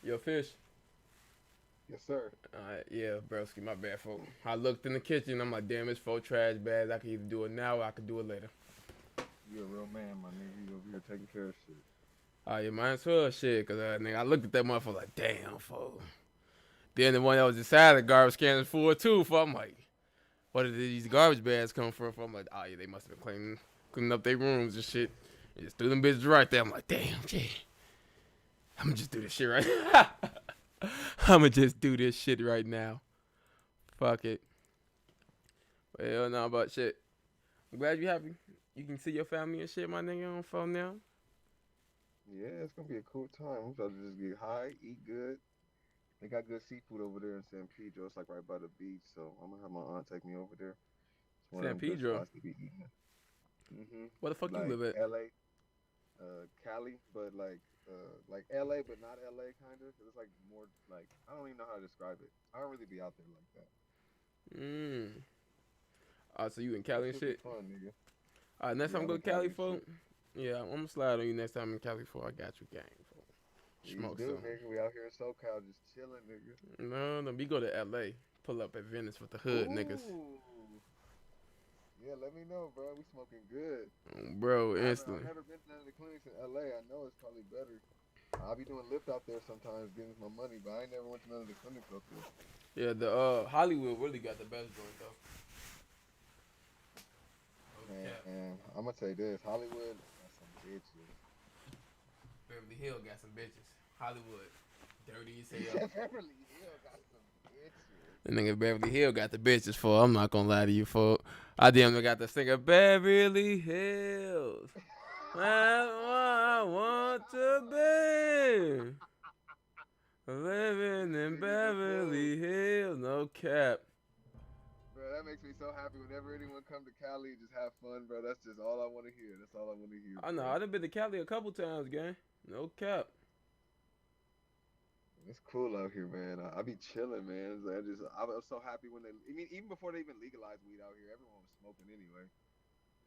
Your fish. Yes, sir. Yeah, broski, my bad, folk. I looked in the kitchen. I'm like, damn, it's 4 trash bags. I can either do it now or I can do it later. You a real man, my nigga. You over here taking care of shit. Oh, yeah, might as well, shit. Cause nigga, I looked at that motherfucker like, damn, folk. Then the one that was inside the garbage can is full too. I'm like, where did these garbage bags come from? I'm like, oh yeah, they must have been cleaning up their rooms and shit. And just threw them bitches right there. I'm like, damn, shit. I'ma just do this shit right now. I'ma just do this shit right now. Fuck it. Well, no, but shit. I'm glad you happy. You can see your family and shit, my nigga, on phone now. Yeah, it's gonna be a cool time. I'm about to just get high, eat good. They got good seafood over there in San Pedro. It's like right by the beach, so I'm gonna have my aunt take me over there. It's one of San them good Pedro. spots to be eating. Where the fuck you Like live at? LA, Cali, but like LA, but not LA, kind of. Cause it's like more like I don't even know how to describe it. I don't really be out there like that. Mm. So you in That Cali and should be shit? fun, nigga. Next Yeah, time I I'm go in to Cali, Cali and folk. shit. Yeah, I'm gonna slide on you next time in Cali, folk. I got you, gang, folk. Please Smoke do, some. nigga. We out here in SoCal just chilling, nigga. No, we go to LA. Pull up at Venice with the hood niggas. Ooh. Yeah, let me know, bro. We smoking good. Bro, I've instantly. never been to none of the clinics in LA. I know it's probably better. I'll be doing Lyft out there sometimes, getting my money, but I ain't never went to none of the clinics out there. Yeah, the Hollywood really got the best joint though. Okay. Man, I'm gonna say this: Hollywood got some bitches. Beverly Hill got some bitches. Hollywood, dirty as He hell. said Beverly Hill got some bitches. The nigga Beverly Hill got the bitches for. I'm not gonna lie to you, for. I damn near got the singer Beverly Hills. That's what I want to be. Living in Nigga just knew. Beverly Hills, no cap. Bro, that makes me so happy whenever anyone come to Cali, just have fun, bro. That's just all I want to hear. That's all I want to hear, I know, bro. I done been to Cali a couple times, gang. No cap. It's cool out here, man. I be chilling, man. I'm so happy when I mean, even before they even legalized weed out here, everyone was smoking anyway.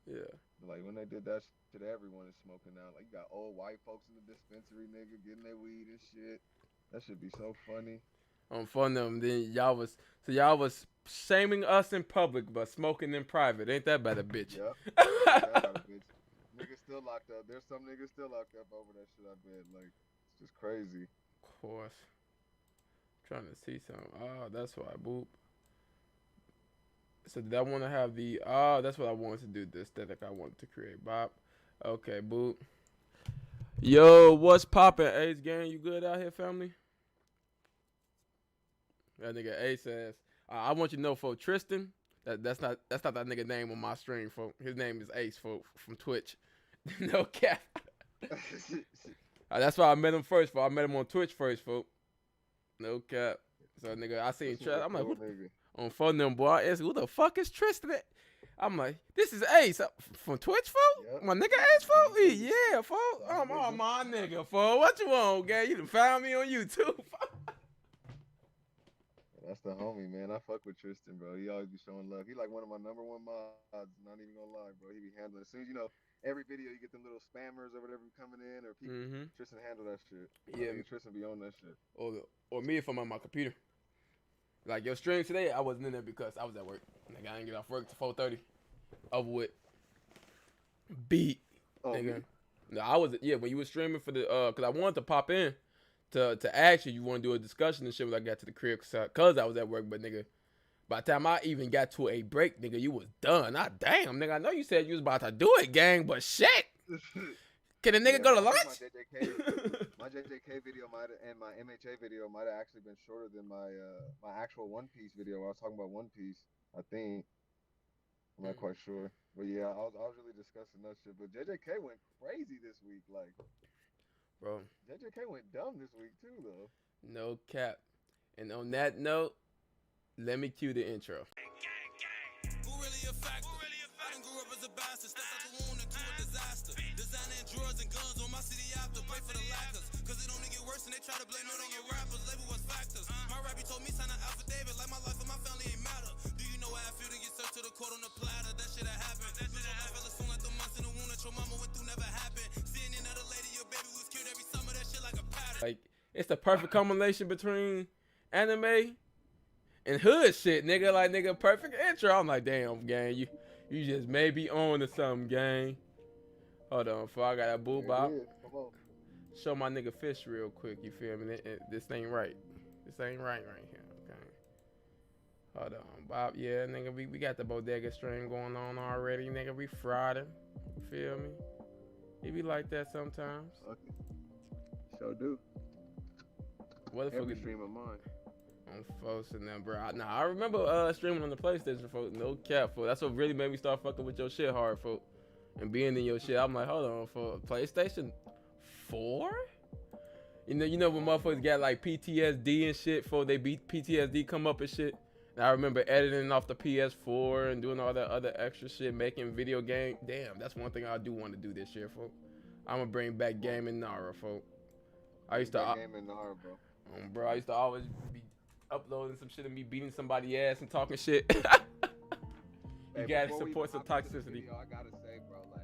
Yeah. Like when they did that shit, everyone is smoking now. Like you got old white folks in the dispensary, nigga, getting their weed and shit. That should be so funny. On fun them, then y'all was shaming us in public but smoking in private. Ain't that better, bitch? Yep. Ain't that about a bitch? Niggas still locked up. There's some niggas still locked up over that shit. I bet. Like it's just crazy. Of course. Trying to see something. Oh, that's why. Boop. So did I want to have the? Oh, that's what I wanted to do. The aesthetic I wanted to create. Bop. Okay, boop. Yo, what's poppin', Ace gang? You good out here, family? That nigga Ace says. I want you to know, for Tristan. That's not that nigga name on my stream, folk. His name is Ace, folk, from Twitch. No cap. That's why I met him first, folk. I met him on Twitch first, folk. No cap. So nigga, I seen Tristan. I'm like, who, on phone them boy. I asked, who the fuck is Tristan? I'm like, this is Ace from Twitch, folk. Yep. My nigga Ace, folk. Yeah, folk. Oh my nigga, folk. What you want, gang? You done found me on YouTube, folk. That's the homie, man. I fuck with Tristan, bro. He always be showing love. He like one of my #1 mods. Not even gonna lie, bro. He be handling. As soon as every video you get them little spammers or whatever coming in or people. Tristan handle that shit. Yeah. Tristan be on that shit. Or me if I'm on my computer. Like your stream today, I wasn't in there because I was at work. Nigga, I didn't get off work till 4:30. Over with. Beat. Oh, nigga. No, I was when you were streaming for the cause I wanted to pop in to ask you want to do a discussion and shit when I got to the crib cause I was at work, but nigga, by the time I even got to a break, nigga, you was done. Damn, nigga, I know you said you was about to do it, gang, but shit. Can a nigga go to lunch? My JJK video and my MHA video might have actually been shorter than my actual One Piece video. Where I was talking about One Piece. I think I'm not quite sure, but yeah, I was really discussing that shit. But JJK went crazy this week, like, bro. JJK went dumb this week too, though. No cap. And on that note, let me cue the intro. Who really a factor? I done grew up as a bastard, stepped out the wound into a disaster. Designing drugs and guns on my city after, pray for the lackers. Cause it only get worse and they try to blame it on your rappers, label us factors. My rapper told me sign an affidavit, like my life and my family ain't matter. Do you know how I feel to get served to the court on the platter? That shit that happened. Lose your life fella soon like the months in the wound that your mama went through never happened. Seeing another lady, your baby was killed every summer, that shit like a pattern. Like, it's the perfect combination between anime and hood shit, nigga. Like, nigga, perfect intro. I'm like, damn, gang, you just may be on to something, gang. Hold on, before I got that boo bop. Come on. Show my nigga Fish real quick, you feel me? This ain't right. This ain't right here, okay? Hold on, Bob. Yeah, nigga, we got the bodega stream going on already, nigga. We Friday, you feel me? It be like that sometimes. Okay. So do. What the fuck Every is stream of mine. on folks and them, bro? I remember streaming on the PlayStation, folks. No cap, folks. That's what really made me start fucking with your shit hard, folks. And being in your shit, I'm like, hold on, for PlayStation 4? You know when motherfuckers got like PTSD and shit before they beat PTSD come up and shit. And I remember editing off the PS4 and doing all that other extra shit, making video game. Damn, that's one thing I do want to do this year, folks. I'm gonna bring back gaming Nara, folks. I used to Gaming Nara, bro. bro, I used to always be uploading some shit of me beating somebody's ass and talking shit. You gotta support some toxicity. Video, I gotta say, bro, like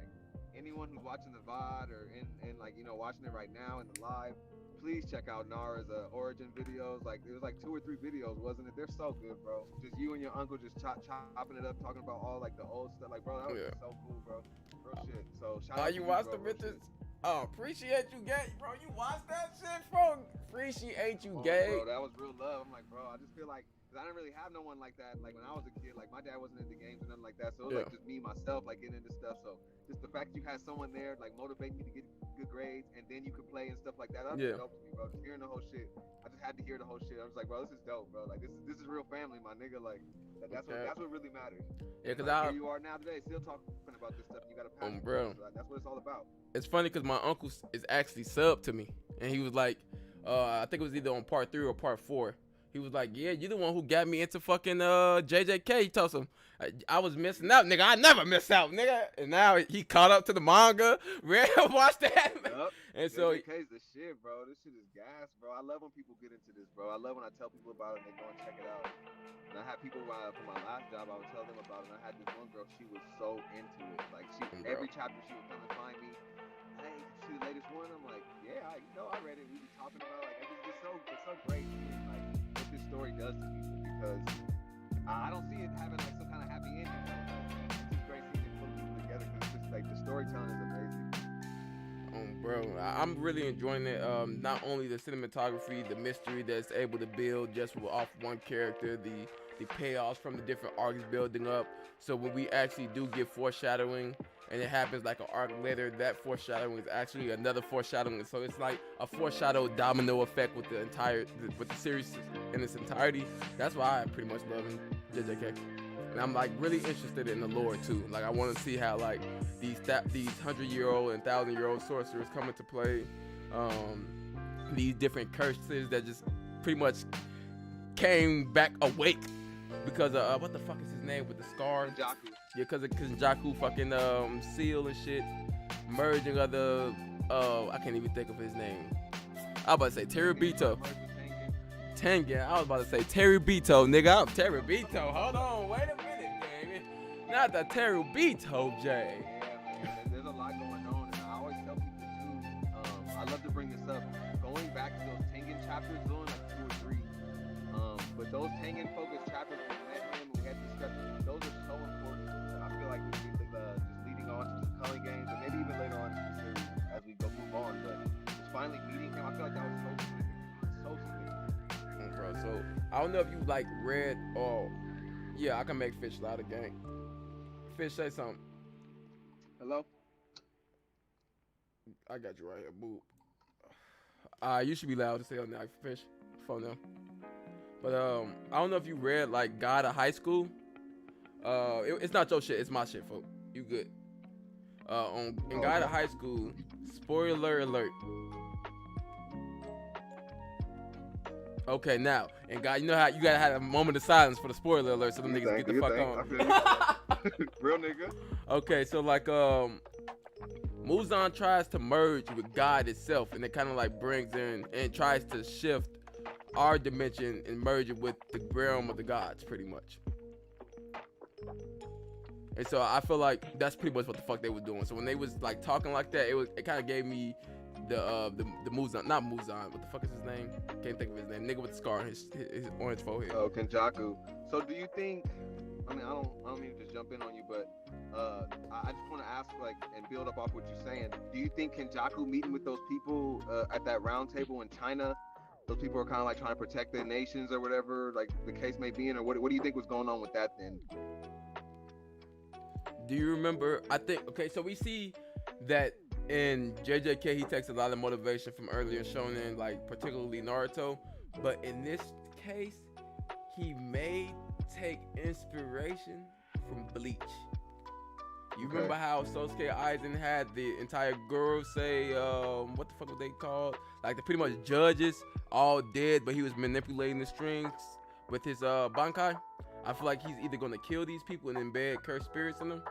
anyone who's watching the VOD or in like, you know, watching it right now in the live, please check out Nara's origin videos. Like, it was like 2 or 3 videos, wasn't it? They're so good, bro. Just you and your uncle just chopping it up, talking about all like the old stuff. Like, bro, that was just so cool, bro. Real shit. So shout out to You watched the bro, real bitches? shit. Oh, appreciate you, gay, bro. You watched that shit, bro. Appreciate you, Oh, gay. bro, that was real love. I'm like, bro, I just feel like, cause I didn't really have no one like that. Like when I was a kid, like my dad wasn't into games or nothing like that. So it was like just me, myself, like getting into stuff. So just the fact that you had someone there, like motivating you to get good grades, and then you could play and stuff like that. That was dope to me, bro. Just hearing the whole shit, I just had to hear the whole shit. I was like, bro, this is dope, bro. Like this is real family, my nigga. Like that's what really matters. Yeah, cause like, here you are now today, still talking about this stuff. And you got a passion, bro. So that's what it's all about. It's funny because my uncle is actually subbed to me, and he was like, I think it was either on part 3 or part 4. He was like, yeah, you the one who got me into fucking JJK. He told him I was missing out, nigga. I never miss out, nigga. And now he caught up to the manga, read, watched the anime. Yep. And so JJK's the shit, bro. This shit is gas, bro. I love when people get into this, bro. I love when I tell people about it and they go and check it out. And I had people for my last job, I would tell them about it. And I had this one girl, she was so into it. Like every chapter she would come and find me. Hey, see the latest one? I'm like, yeah, I read it. We be talking about like it's so great, man. Like what this story does to people, because I don't see it having like some kind of happy ending. It's just great seeing it put people together, because it's just like the storytelling is amazing. Bro, I'm really enjoying it. Not only the cinematography, the mystery that's able to build just off one character, the payoffs from the different arcs building up. So when we actually do get foreshadowing, and it happens like an arc later, that foreshadowing is actually another foreshadowing. So it's like a foreshadow domino effect with the series in its entirety. That's why I pretty much love JJK. And I'm like really interested in the lore too. Like I want to see how like these 100-year-old and 1,000-year-old sorcerers come into play. These different curses that just pretty much came back awake because of what the fuck is his name with the scar? Kenjaku. Yeah, because of Kenjaku fucking seal and shit, merging other I can't even think of his name. I was about to say Terabito. Tengen. I was about to say Terabito, nigga. I'm Terabito. Hold on, wait a minute, baby. Not the Terabito, Jay. Yeah, man. There's a lot going on, and I always tell people too. I love to bring this up. Going back to those Tengen chapters, only like 2 or 3. But those Tengen focused chapters, we met him, we had discussions. Those are so important. And I feel like we should be just leading on to some culling games, and maybe even later on in the series as we move on. But just finally meeting him, I feel like that was so significant. So significant. Bro, so I don't know if you like read or yeah, I can make Fish loud again. Fish, say something. Hello? I got you right here, boo. You should be loud to say on that, Fish. Phone them. But I don't know if you read like God of High School. It's not your shit, it's my shit, folks. You good. In God of High School, spoiler alert. Okay, now, and God, you know how you gotta have a moment of silence for the spoiler alert, so them niggas get the fuck on. Real nigga. Okay, so like Muzan tries to merge with God itself, and it kind of like brings in and tries to shift our dimension and merge it with the realm of the gods, pretty much. And so I feel like that's pretty much what the fuck they were doing. So when they was like talking like that, it kind of gave me the Muzan, not Muzan. What the fuck is his name? Can't think of his name. Nigga with the scar on his orange forehead. Oh, Kenjaku. So do you think? I mean, I don't mean to just jump in on you, but I just want to ask, like, and build up off what you're saying. Do you think Kenjaku meeting with those people at that round table in China? Those people are kind of like trying to protect their nations or whatever, like the case may be in, or what do you think was going on with that then? Do you remember? I think, okay, so we see that in JJK he takes a lot of motivation from earlier shonen, like particularly Naruto, but in this case he may take inspiration from Bleach. You remember how Sosuke Aizen had the entire girl say, what the fuck were they called? Like, they're pretty much judges, all dead, but he was manipulating the strings with his bankai. I feel like he's either going to kill these people and embed cursed spirits in them,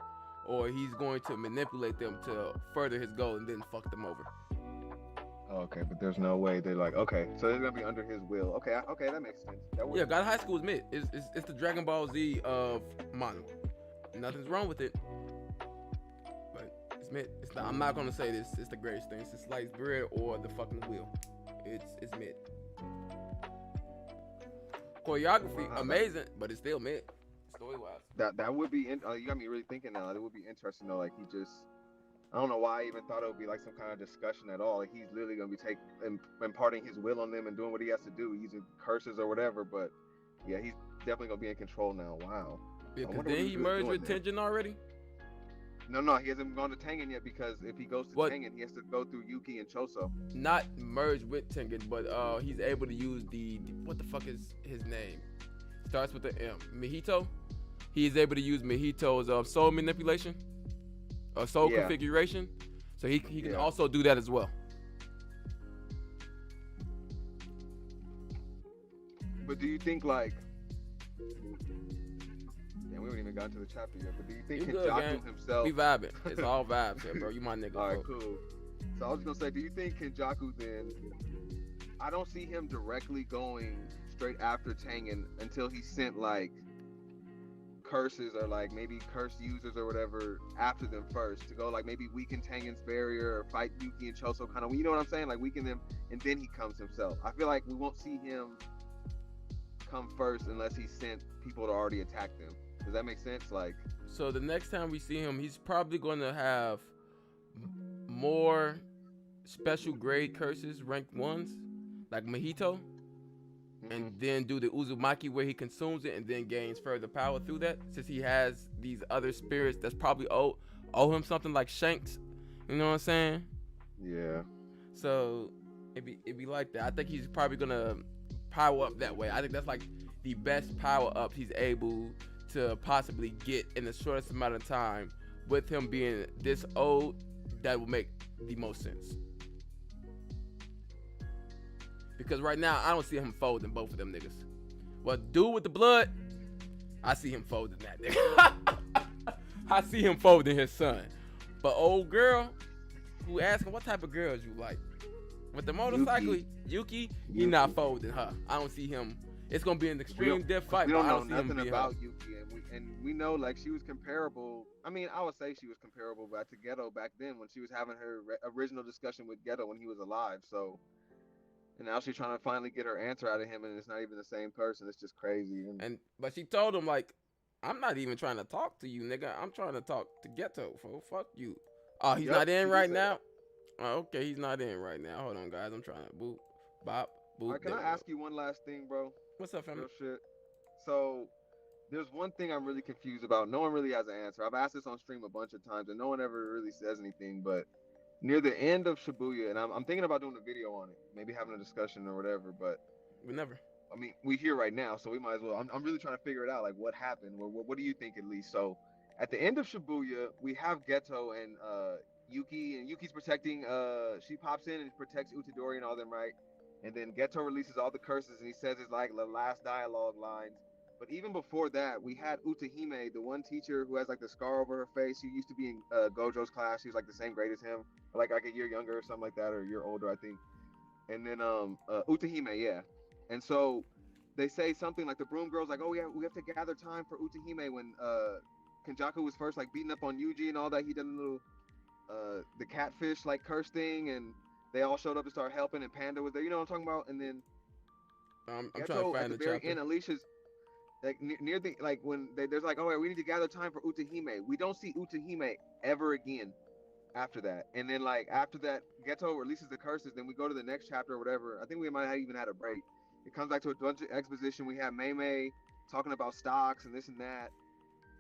or he's going to manipulate them to further his goal and then fuck them over. Okay, but there's no way they're like, okay, so they're gonna be under his will. Okay, that makes sense. Yeah, God High School is mid. It's the Dragon Ball Z of manga. Nothing's wrong with it, but it's mid. It's not, I'm not gonna say this. It's the greatest thing. It's sliced bread or the fucking wheel. It's mid. Choreography amazing, but it's still mid. Story wise. That would be. You got me really thinking now. It would be interesting though. Like he just. I don't know why I even thought it would be like some kind of discussion at all. Like he's literally gonna be imparting his will on them and doing what he has to do, using curses or whatever. But yeah, he's definitely gonna be in control now. Wow. Yeah, cause then he merged with Tenjin already. No, he hasn't gone to Tengen yet because if he goes to Tengen, he has to go through Yuki and Choso. Not merged with Tengen, but he's able to use the what the fuck is his name? Starts with the M. Mihito. He is able to use Mihito's soul manipulation. Soul configuration, so he can also do that as well. But do you think like, we haven't even gotten to the chapter yet. But do you think Kenjaku himself? We vibing. It's all vibes here, bro. You my nigga. All right, cool. So I was gonna say, do you think Kenjaku then? I don't see him directly going straight after Tengen until he sent like curses or like maybe cursed users or whatever after them first to go like maybe weaken Tengen's barrier or fight Yuki and Choso, kind of, you know what I'm saying, like weaken them, and then he comes himself. I feel like we won't see him come first unless he sent people to already attack them. Does that make sense? Like, so the next time we see him, he's probably going to have more special grade curses, ranked ones, like Mihito. And then do the Uzumaki where he consumes it and then gains further power through that, since he has these other spirits that's probably owe him something like Shanks. You know what I'm saying? Yeah. So it'd be like that. I think he's probably gonna power up that way. I think that's like the best power up he's able to possibly get in the shortest amount of time. With him being this old, that will make the most sense. Because right now, I don't see him folding both of them niggas. Well, dude with the blood, I see him folding that nigga. I see him folding his son. But old girl, who asking what type of girls you like? With the motorcycle, Yuki, he not folding her. I don't see him. It's going to be an extreme death fight. We don't know nothing about Yuki. And we know like she was comparable. I mean, I would say she was comparable back to Geto back then when she was having her original discussion with Geto when he was alive. So... and now she's trying to finally get her answer out of him, and it's not even the same person. It's just crazy. But she told him, like, I'm not even trying to talk to you, nigga. I'm trying to talk to Geto, fool. Fuck you. Oh, he's not in right now? Oh, okay, he's not in right now. Hold on, guys. I'm trying to boop, bop, boop. All right, can I ask you one last thing, bro? What's up, family? Real shit. So, there's one thing I'm really confused about. No one really has an answer. I've asked this on stream a bunch of times, and no one ever really says anything, but... near the end of Shibuya, and I'm thinking about doing a video on it, maybe having a discussion or whatever, but I mean, we here right now, so we might as well. I'm really trying to figure it out, like what happened. What do you think, at least? So at the end of Shibuya, we have Geto and Yuki, and Yuki's protecting. She pops in and protects Itadori and all them, right? And then Geto releases all the curses, and he says his like the last dialogue lines. But even before that, we had Utahime, the one teacher who has like the scar over her face. She used to be in Gojo's class. She was like the same grade as him, or like a year younger or something like that, or a year older, I think. And then Utahime, yeah. And so they say something like the broom girl's like, oh yeah, we have to gather time for Utahime when Kenjaku was first like beating up on Yuji and all that. He did a little the catfish like curse thing, and they all showed up and started helping, and Panda was there. You know what I'm talking about? And then I'm trying to Geto find at the the very chapter. end, Alicia's like near the like when there's like, oh, we need to gather time for Utahime. We don't see Utahime ever again after that. And then like after that, Geto releases the curses. Then we go to the next chapter or whatever. I think we might have even had a break. It comes back to a bunch of exposition. We have Mei talking about stocks and this and that.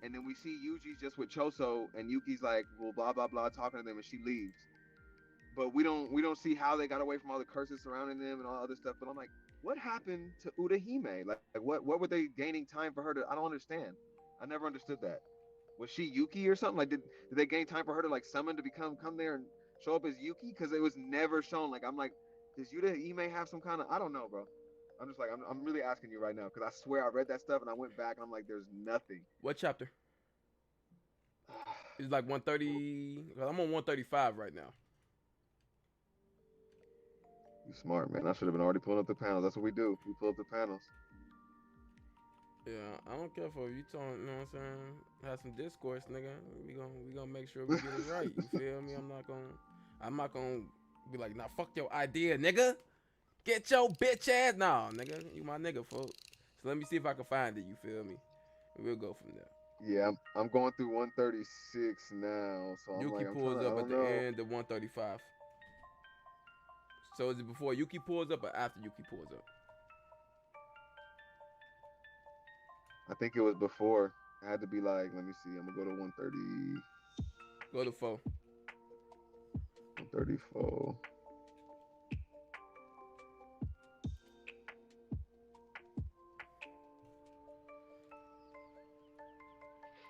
And then we see Yuji just with Choso, and Yuki's like, well, blah blah blah, talking to them, and she leaves. But we don't see how they got away from all the curses surrounding them and all other stuff. But I'm like, what happened to Utahime? Like what were they gaining time for her to? I don't understand. I never understood that. Was she Yuki or something? Like did they gain time for her to like summon to come there and show up as Yuki? Because it was never shown. Like I'm like, does Utahime have some kind of? I don't know, bro. I'm just like I'm really asking you right now because I swear I read that stuff and I went back and I'm like, there's nothing. What chapter? It's like 130. I'm on 135 right now. You smart, man. I should have been already pulling up the panels. That's what we do. We pull up the panels. Yeah, I don't care for you talking, you know what I'm saying? Have some discourse, nigga. We gonna make sure we get it right. You feel me? I'm not gonna be like, nah, fuck your idea, nigga. Get your bitch ass. Nah, nigga. You my nigga, folks. So let me see if I can find it, you feel me? And we'll go from there. Yeah, I'm going through 136 now, so I'm Yuki like, pulls I up at don't the know. end of 135. So is it before Yuki pulls up or after Yuki pulls up? I think it was before. It had to be like, let me see. I'm gonna go to 130, Go to 4. 134.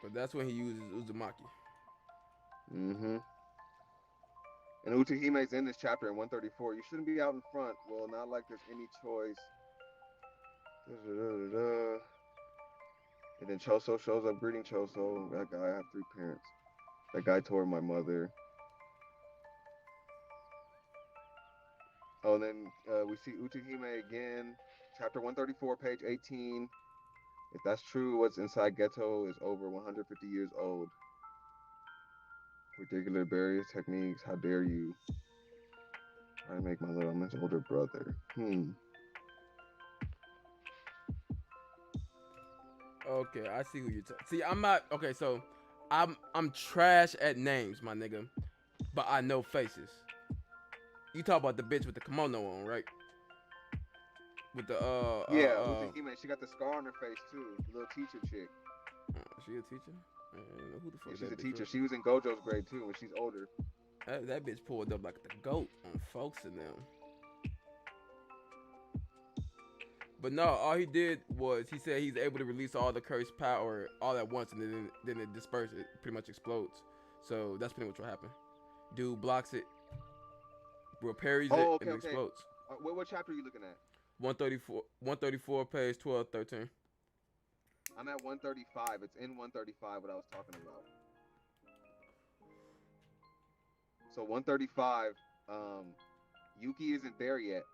But that's when he uses Uzumaki. Mm-hmm. And Utahime's in this chapter in 134. You shouldn't be out in front. Well, not like there's any choice. Da-da-da-da-da. And then Choso shows up greeting Choso. That guy, I have 3 parents. That guy tore my mother. Oh, and then we see Utahime again. Chapter 134, page 18. If that's true, what's inside Ghetto is over 150 years old. Ridiculous barriers, techniques, how dare you. Try to make my little man's older brother. Okay, I see who you're talking. See, I'm not okay. So, I'm trash at names, my nigga, but I know faces. You talk about the bitch with the kimono on, right? With the Yeah, Utahime, she got the scar on her face too. The little teacher chick. Is she a teacher? I don't know who the fuck Yeah, she's a that bitch teacher. was. She was in Gojo's grade too when she's older. That bitch pulled up like the goat on folks and them. But no, all he did was he said he's able to release all the cursed power all at once, and then it disperses. It pretty much explodes. So that's pretty much what happened. Dude blocks it, parries it, Oh, okay, and it okay. explodes. What chapter are you looking at? 134, page 12, 13. I'm at 135. It's in 135 what I was talking about. So 135, Yuki isn't there yet.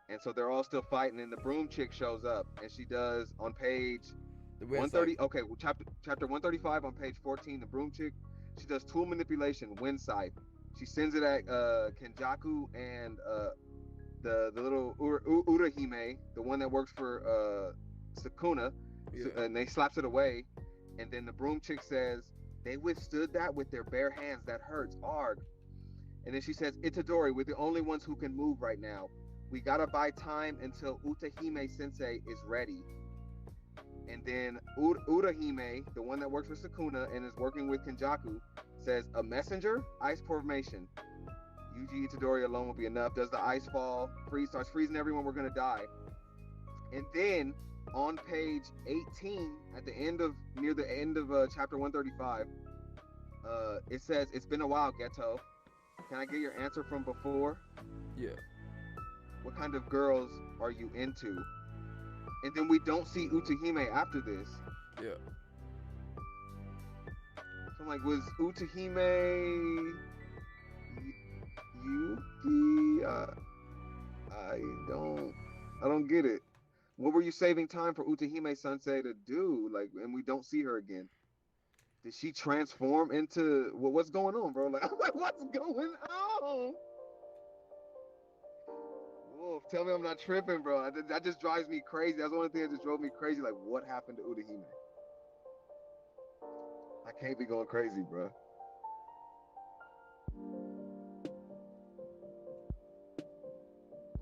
And so they're all still fighting, and the broom chick shows up, and she does on page 130. Okay, well, chapter 135 on page 14. The broom chick, she does tool manipulation, wind scythe. She sends it at Kenjaku and the little Urahime, the one that works for Sukuna, and they slaps it away. And then the broom chick says, "They withstood that with their bare hands. That hurts, arg." And then she says, "Itadori, we're the only ones who can move right now. We gotta buy time until Utahime Sensei is ready." And then Urahime, the one that works for Sukuna and is working with Kenjaku, says, "A messenger? Ice formation. Yuji Itadori alone will be enough. Does the ice fall? Starts freezing everyone. We're gonna die." And then on page 18, at the end of near the end of chapter 135, it says, "It's been a while, Geto. Can I get your answer from before? Yeah. What kind of girls are you into?" And then we don't see Utahime after this. Yeah. So I'm like, was Utahime Yuki? I don't get it. What were you saving time for Utahime Sensei to do? Like, and we don't see her again. Did she transform into what's going on, bro? Like, I'm like, what's going on? Tell me I'm not tripping, bro. That just drives me crazy. That's one thing that just drove me crazy. Like, what happened to Utahime? I can't be going crazy, bro.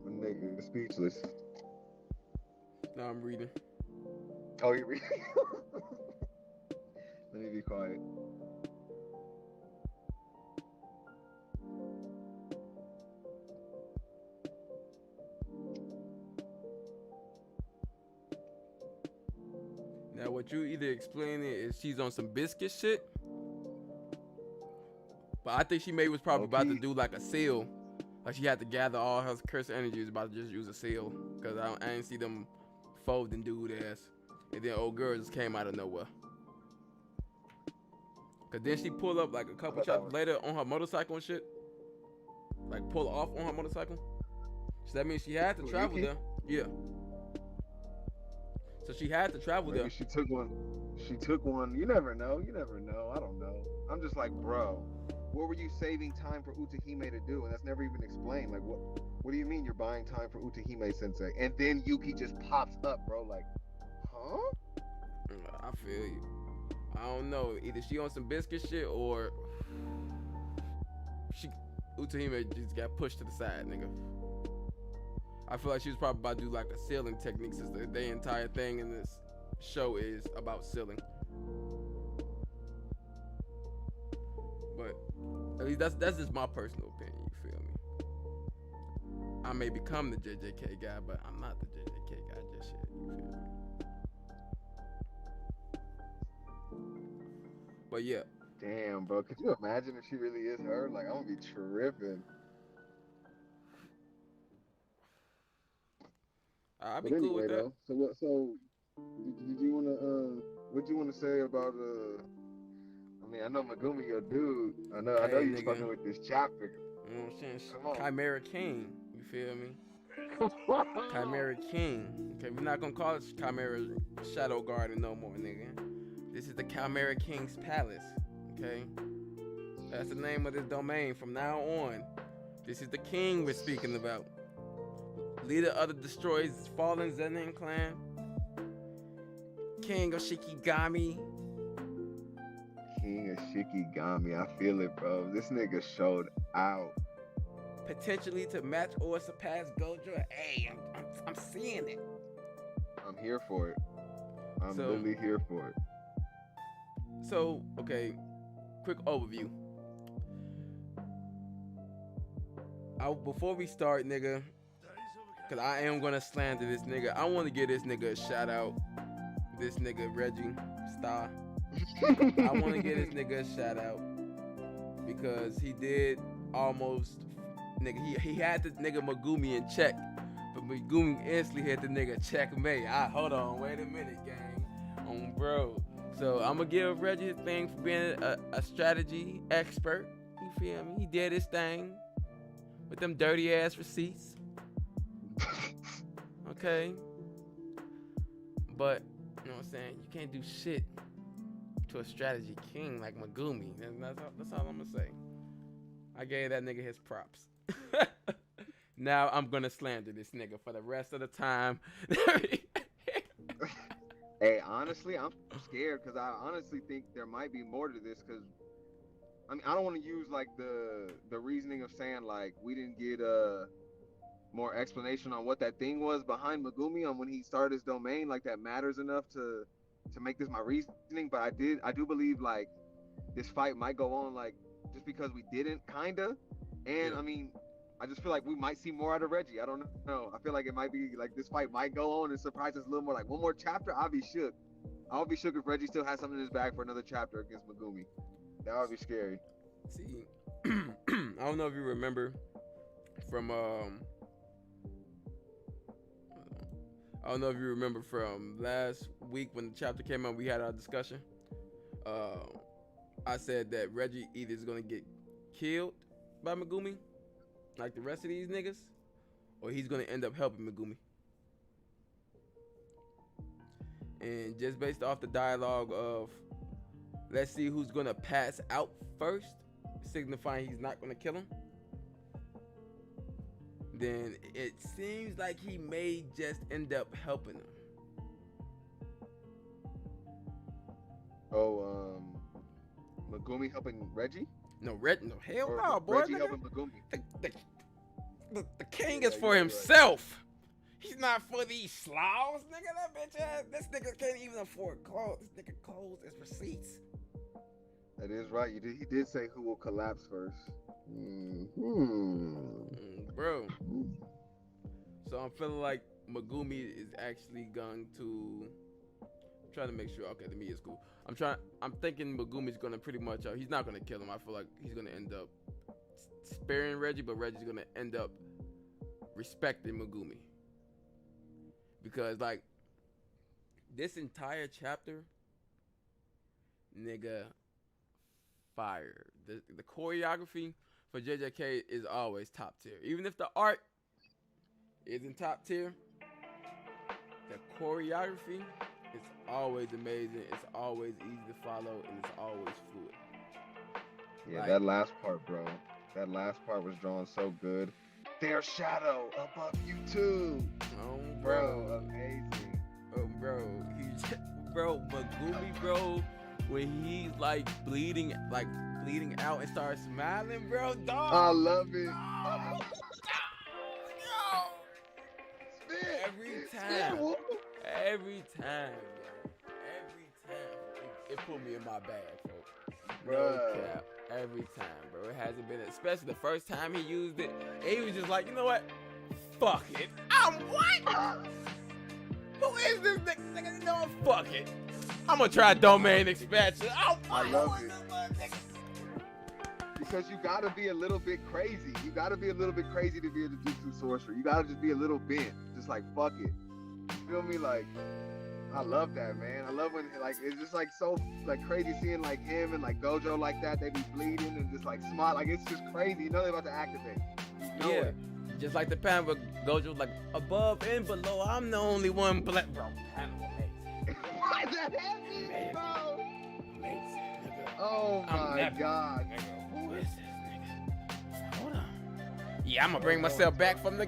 Nigga, speechless. Now I'm reading. Oh, you reading? Let me be quiet. Now, what you either explaining is she's on some biscuit shit, but I think she maybe was probably about to do like a seal. Like she had to gather all her curse energies, about to just use a seal. Cause I didn't see them folding dude ass. And then old girl just came out of nowhere. Cause then she pulled up like a couple chapters later on her motorcycle and shit. Like pull off on her motorcycle. So that means she had to travel there. Yeah. So she had to travel there. She took one. She took one. You never know. You never know. I don't know. I'm just like, bro, what were you saving time for Utahime to do? And that's never even explained. Like, what do you mean you're buying time for Utahime Sensei? And then Yuki just pops up, bro. Like, huh? I feel you. I don't know. Either she on some biscuit shit or Utahime just got pushed to the side, nigga. I feel like she was probably about to do like a sealing technique, since the entire thing in this show is about sealing. But at least that's just my personal opinion. You feel me? I may become the JJK guy, but I'm not the JJK guy just yet. You feel me? But yeah. Damn, bro. Could you imagine if she really is her? Like, I'm gonna be tripping. I'd be cool with that. Though, so what? So did you wanna? What do you wanna say about? I mean, I know Megumi, your dude. I know you fucking with this chapter. You know what I'm saying? Chimera King. You feel me? Chimera King. Okay, we're not gonna call it Chimera Shadow Garden no more, nigga. This is the Chimera King's Palace. Okay, that's the name of this domain from now on. This is the king we're speaking about. Leader of the destroyed fallen Zenin clan. King of Shikigami. King of Shikigami. I feel it, bro. This nigga showed out. Potentially to match or surpass Gojo. Hey, I'm seeing it. I'm here for it. I'm literally here for it. So, okay, quick overview. Before we start, nigga, because I am going to slander this nigga, I want to give this nigga a shout out. This nigga, Reggie, Starr. I want to give this nigga a shout out because he did almost, nigga, he had the nigga Megumi in check, but Megumi instantly hit the nigga checkmate. Hold on, wait a minute, gang. Bro. So I'm going to give Reggie his thing for being a strategy expert. You feel me? He did his thing with them dirty ass receipts. Okay. But, you know what I'm saying? You can't do shit to a strategy king like Megumi. That's all I'm going to say. I gave that nigga his props. Now I'm going to slander this nigga for the rest of the time. Hey, honestly, I'm scared because I honestly think there might be more to this because, I mean, I don't want to use like the reasoning of saying like we didn't get more explanation on what that thing was behind Megumi on when he started his domain, like that matters enough to make this my reasoning. But I do believe like this fight might go on like just because we didn't kinda, and I mean, I just feel like we might see more out of Reggie. I don't know. I feel like it might be like this fight might go on and surprise us a little more. Like one more chapter, I'll be shook. I'll be shook if Reggie still has something in his bag for another chapter against Megumi. That would be scary. See, I don't know if you remember from last week when the chapter came out. We had our discussion. I said that Reggie either is gonna get killed by Megumi, like the rest of these niggas, or he's gonna end up helping Megumi. And just based off the dialogue of, let's see who's gonna pass out first, signifying he's not gonna kill him. then it seems like he may just end up helping him. Oh, Megumi helping Reggie? No, hell Or no, boy. Reggie Nigga. helping Megumi? The king Yeah, is you're for right. himself. He's not for these sloughs, nigga. That bitch ass. This nigga can't even afford clothes. This nigga clothes is receipts. That is right. He did say who will collapse first. Bro. So I'm feeling like Megumi is actually going to. I'm trying to make sure. Okay, the me is cool. I'm thinking Megumi's gonna pretty much. He's not gonna kill him. I feel like he's gonna end up sparing Reggie, but Reggie's gonna end up respecting Megumi. Because like this entire chapter, nigga, fire. The choreography for JJK is always top tier. Even if the art isn't top tier, the choreography is always amazing. It's always easy to follow, and it's always fluid. Yeah, Like, that last part, bro. That last part was drawn so good. Their shadow above you too. oh, Bro, amazing. Oh, bro, bro, Megumi, bro, when he's like bleeding out and starts smiling, bro, dog. I love it. Yo. Every time, it put me in my bag, folks. No Bruh. cap. Every time, bro. It hasn't been, especially the first time he used it. He was just like, you know what? Fuck it. I'm what? Who is this nigga? You know what? Fuck it. I'm gonna try domain expansion. I love it. Because you gotta be a little bit crazy. You gotta be a little bit crazy to be a Jujutsu sorcerer. You gotta just be a little bent. Just like, fuck it. You feel me? Like, I love that, man. I love when, like, it's just like so like crazy seeing like him and like Gojo like that. They be bleeding and just like smile. Like, it's just crazy. You know they're about to activate. You know Yeah. it. Just like the panel Gojo, like above and below, I'm the only one black. Bro, panel amazing. Why is that heavy, bro? Amazing, nigga. Oh I'm my never- god. Nigga, who is this nigga? Hold on. Yeah, I'm gonna bring myself back from the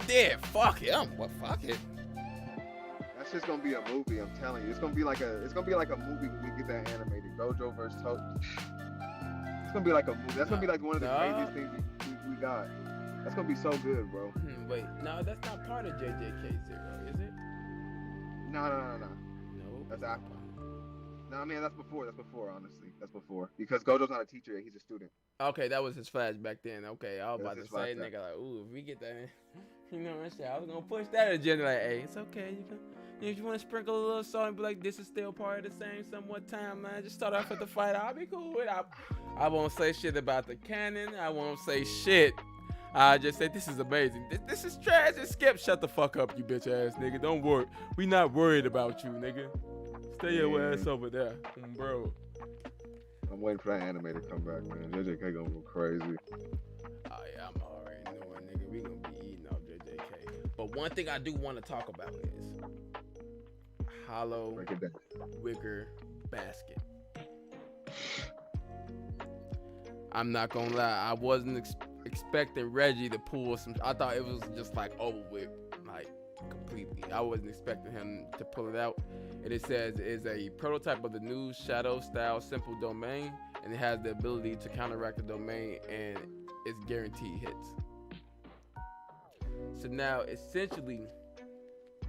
dead. Fuck it. Fuck it. That's just gonna be a movie. I'm telling you, it's gonna be like a movie when we get that animated. Gojo versus Toto. It's gonna be like a movie. That's gonna be like one of the craziest things we got. That's gonna be so good, bro. Wait, no, that's not part of JJK 0, is it? No. No. That's after. No, I mean that's before. Honestly, that's before. Because Gojo's not a teacher yet. He's a student. Okay, that was his flashback then. Okay, I was about to That's say, his flashback. nigga, like, ooh, if we get that in, you know what I'm saying? I was gonna push that agenda, like, hey, it's okay. If you want to sprinkle a little salt and be like, this is still part of the same somewhat timeline, just start off with the fight. I'll be cool with it. I won't say shit about the canon. I won't say shit. I just say this is amazing. This is trash. Just skip. Shut the fuck up, you bitch ass nigga. Don't worry. We not worried about you, nigga. Stay your ass over there, bro. I'm waiting for that anime to come back, man. JJK gonna go crazy. Oh yeah, I'm already knowing, nigga. We gonna be eating off JJK. But one thing I do want to talk about is hollow Break it down. wicker basket. I'm not gonna lie. I wasn't expecting Reggie to pull some. I thought it was just like over with, like completely. I wasn't expecting him to pull it out. And it says it is a prototype of the new shadow style simple domain, and it has the ability to counteract the domain, and it's guaranteed hits. So now, essentially,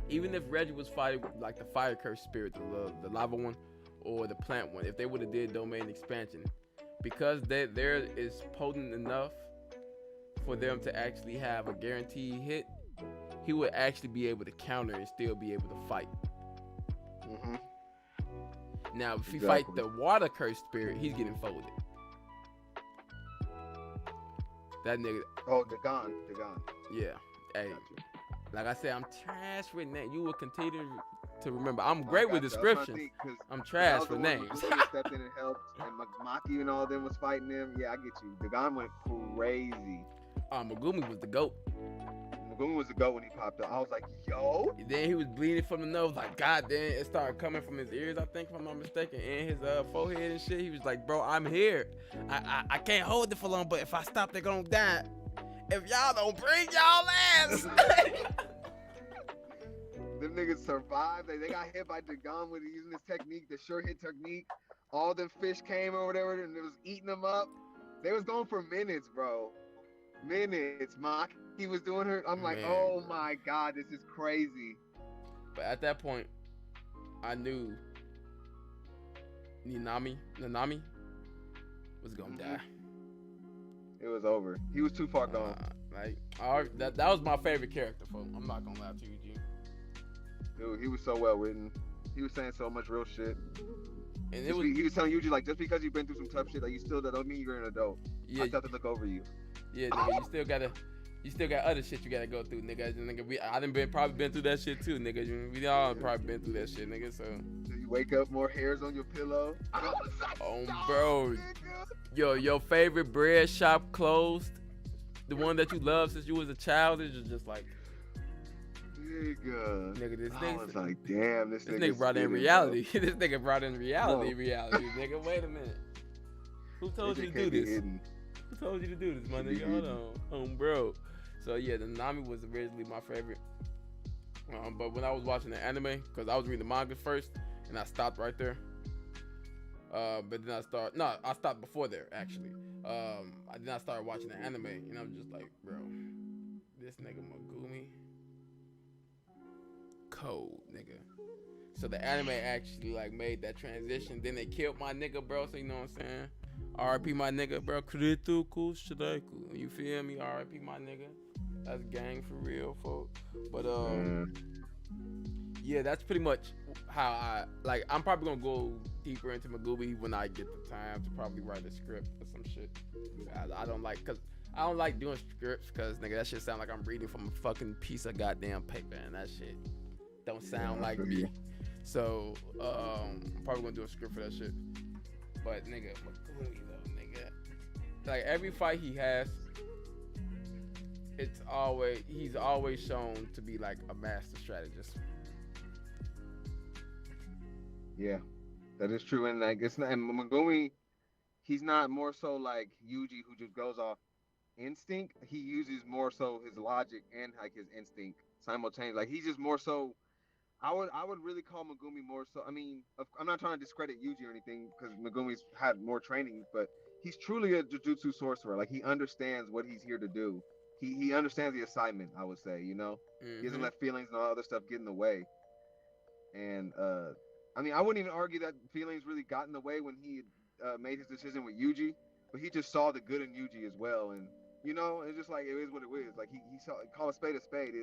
even if Reggie was fighting like the fire curse spirit, the lava one, or the plant one, if they would have did domain expansion, because there is potent enough for them to actually have a guaranteed hit, he would actually be able to counter and still be able to fight. Mm-hmm. Now, if he fight the water curse spirit, he's getting folded. That nigga, Oh, Dagon. yeah. Hey, Got you. like I said, I'm trash with names. You will continue to remember. I'm I great with got you. I was trying to descriptions. think, 'cause I'm that trash was for the one where names. Megumi stepped in and helped, and Maki and all them was fighting them. Yeah, I get you. Dagon went crazy. Megumi was the GOAT. Megumi was the goat when he popped up. I was like, yo. Then he was bleeding from the nose, like god damn, it started coming from his ears, I think, if I'm not mistaken, and his forehead and shit. He was like, bro, I'm here. I can't hold it for long, but if I stop, they're gonna die. if y'all don't bring y'all ass. Them niggas survived. They got hit by Dagon with using this technique, the sure hit technique. All them fish came or whatever, and it was eating them up. They was going for minutes, bro. Minutes. Maki was doing her. I'm like, Man. oh my god, this is crazy. But at that point, I knew Nanami was gonna die. It was over. He was too far gone. That was my favorite character, folks. I'm not gonna lie to you, G. Dude, he was so well written. He was saying so much real shit. And he was telling Yuji, like, just because you've been through some tough shit, like, that don't mean you're an adult. Yeah, I have to look over you. Yeah, nigga, you still got other shit you gotta go through, nigga. I done probably been through that shit too, nigga. We all probably been through that shit, nigga. So you wake up, more hairs on your pillow. Oh, bro. Yo, your favorite bread shop closed. The one that you loved since you was a child is just like, nigga, this I was like, damn, this nigga brought in reality. This nigga brought in reality, nigga. Wait a minute. Who told you to do this? Who told you to do this, my nigga? Hold on, bro. So yeah, the Nami was originally my favorite. But when I was watching the anime, because I was reading the manga first, and I stopped right there. But then I stopped before there, actually. Then I started watching the anime, and I'm just like, bro, this nigga Megumi, cold, nigga. So the anime actually like made that transition. Then they killed my nigga, bro. So you know what I'm saying? R.I.P. my nigga, bro. Critical Shidaiku. You feel me? R.I.P. my nigga. That's gang for real, folks. But yeah, that's pretty much how I'm probably gonna go deeper into Megumi when I get the time to probably write a script or some shit. I don't like doing scripts because nigga, that shit sound like I'm reading from a fucking piece of goddamn paper, and that shit don't sound like me. So I'm probably gonna do a script for that shit. But nigga, Megumi though, nigga, like every fight he has, he's always shown to be like a master strategist. Yeah, that is true. And like and Megumi, he's not more so like Yuji who just goes off instinct. He uses more so his logic and like his instinct simultaneously. Like he's just more so. I would really call Megumi more so. I mean, I'm not trying to discredit Yuji or anything because Megumi's had more training, but he's truly a jujutsu sorcerer. Like he understands what he's here to do. He understands the assignment. I would say, you know, he doesn't let feelings and all other stuff get in the way. And I mean, I wouldn't even argue that feelings really got in the way when he made his decision with Yuji, but he just saw the good in Yuji as well. And you know, it's just like it is what it is. Like he saw, call a spade a spade.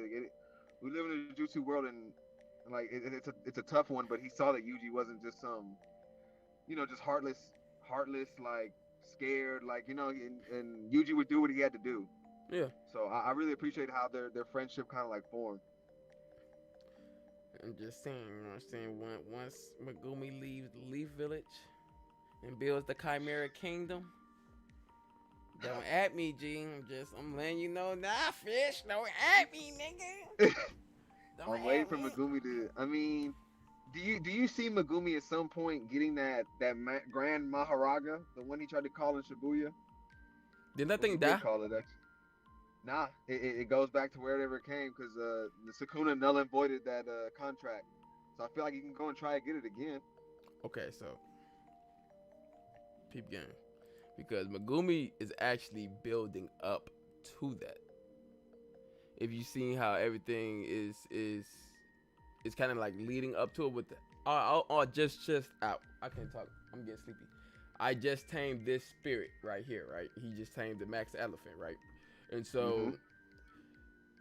We live in a jujutsu world and like it's a tough one, but he saw that Yuji wasn't just some, you know, just heartless, like scared, like, you know, and Yuji would do what he had to do. Yeah. So I really appreciate how their friendship kind of like formed. I'm just saying, you know what I'm saying? Once Megumi leaves the Leaf Village and builds the Chimera Kingdom, don't at me, G. I'm letting you know, nah, fish, don't at me, nigga. I'm waiting for Megumi to. I mean, do you see Megumi at some point getting that Grand Maharaga, the one he tried to call in Shibuya? Did that thing die? Call it actually. Nah, it goes back to wherever it came because the Sukuna null and voided that contract. So I feel like you can go and try to get it again. Okay, so peep game, because Megumi is actually building up to that. If you seen how everything is kind of like leading up to it with the just out. I can't talk. I'm getting sleepy. I just tamed this spirit right here, right? He just tamed the max elephant, right? And so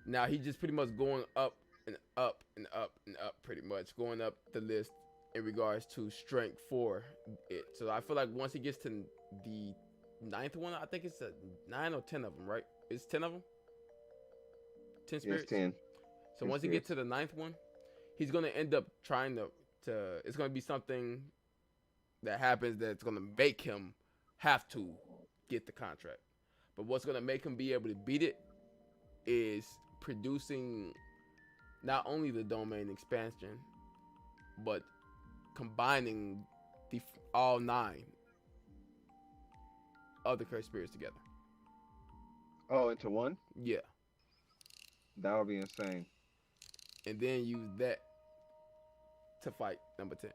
now he just pretty much going up and up and up and up, pretty much going up the list in regards to strength for it. So I feel like once he gets to the 9th one, I think it's 9 or 10 of them, right? It's 10 of them. 10 spirits? Yes, 10. So 10 once he gets to the 9th one, he's going to end up trying to it's going to be something that happens that's going to make him have to get the contract. But what's going to make him be able to beat it is producing not only the domain expansion, but combining all 9 of the cursed spirits together. Oh, into one? Yeah, That would be insane. and then use that to fight number 10.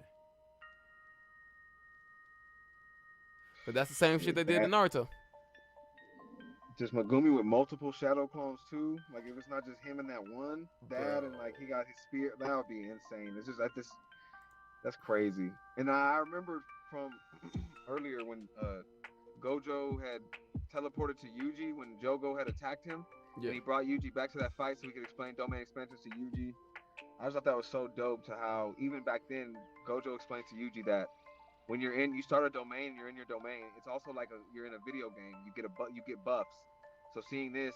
But that's the same Yeah, shit they did in that Naruto. just Megumi with multiple shadow clones too. Like if it's not just him and that one, that Bro. and like he got his spear, that would be insane. It's just that's crazy. And I remember from earlier when Gojo had teleported to Yuji when Jogo had attacked him, Yeah. and he brought Yuji back to that fight so he could explain domain expansions to Yuji. I just thought that was so dope to how even back then Gojo explained to Yuji that when you start a domain, you're in your domain. It's also like you're in a video game. You get buffs. So seeing this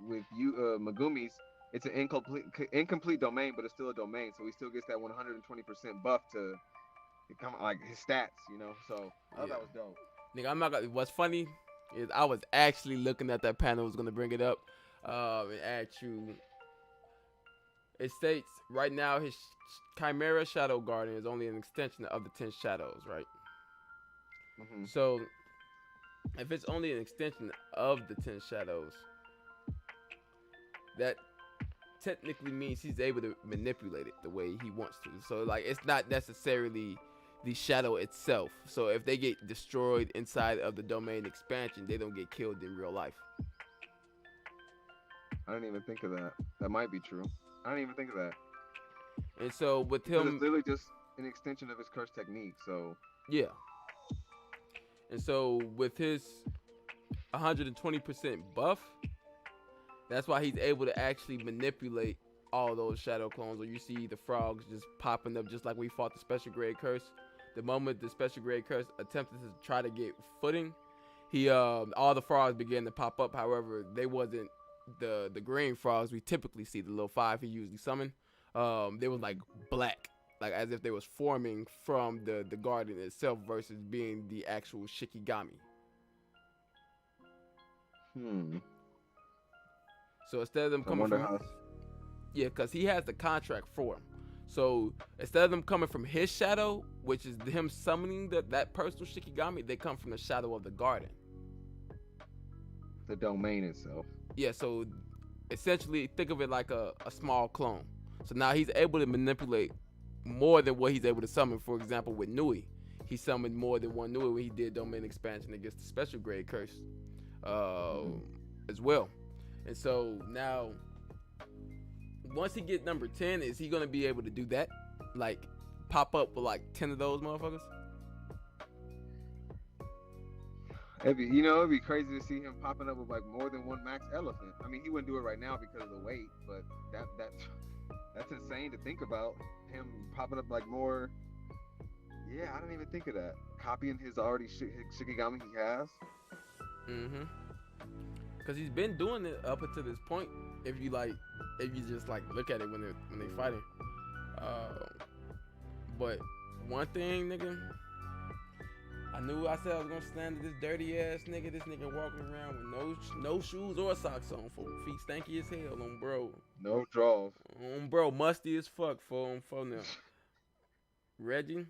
with you Megumi's, it's an incomplete domain, but it's still a domain. So he still gets that 120% buff to become like his stats, you know. So I thought Yeah. that was dope. Nigga, I'm not gonna. What's funny is I was actually looking at that panel. I was gonna bring it up, and ask you. It states right now his Chimera Shadow Garden is only an extension of the 10 shadows, right? Mm-hmm. So if it's only an extension of the 10 shadows, that technically means he's able to manipulate it the way he wants to. So like it's not necessarily the shadow itself. So if they get destroyed inside of the domain expansion, they don't get killed in real life. I didn't even think of that. That might be true. I didn't even think of that. And so with Because him, it's literally just an extension of his curse technique. So yeah. And so with his 120% buff, that's why he's able to actually manipulate all those shadow clones. Or you see the frogs just popping up, just like we fought the special grade curse. The moment the special grade curse attempted to try to get footing, he all the frogs began to pop up. However, they wasn't the green frogs we typically see, the little 5 he usually summoned. They was like black, like as if they was forming from the garden itself versus being the actual Shikigami. So instead of them I coming wonder from, how. yeah, because he has the contract for him. So instead of them coming from his shadow, which is him summoning that personal Shikigami, they come from the shadow of the garden. The domain itself. Yeah, so essentially think of it like a small clone. So now he's able to manipulate more than what he's able to summon. For example, with Nui, he summoned more than one Nui when he did domain expansion against the special grade curse as well. And so now, once he gets number 10, is he going to be able to do that? Like, pop up with like 10 of those motherfuckers? It'd be crazy to see him popping up with like more than one max elephant. I mean, he wouldn't do it right now because of the weight, but that's insane to think about. Him popping up like more. Yeah, I didn't even think of that. Copying his already Shikigami he has. Mm-hmm. Because he's been doing it up until this point. If you just like look at it when they fighting. But one thing, nigga, I said I was gonna stand to this dirty ass nigga. This nigga walking around with no shoes or socks on, for feet stanky as hell, on bro. No draws. On bro, musty as fuck, for now. Reggie,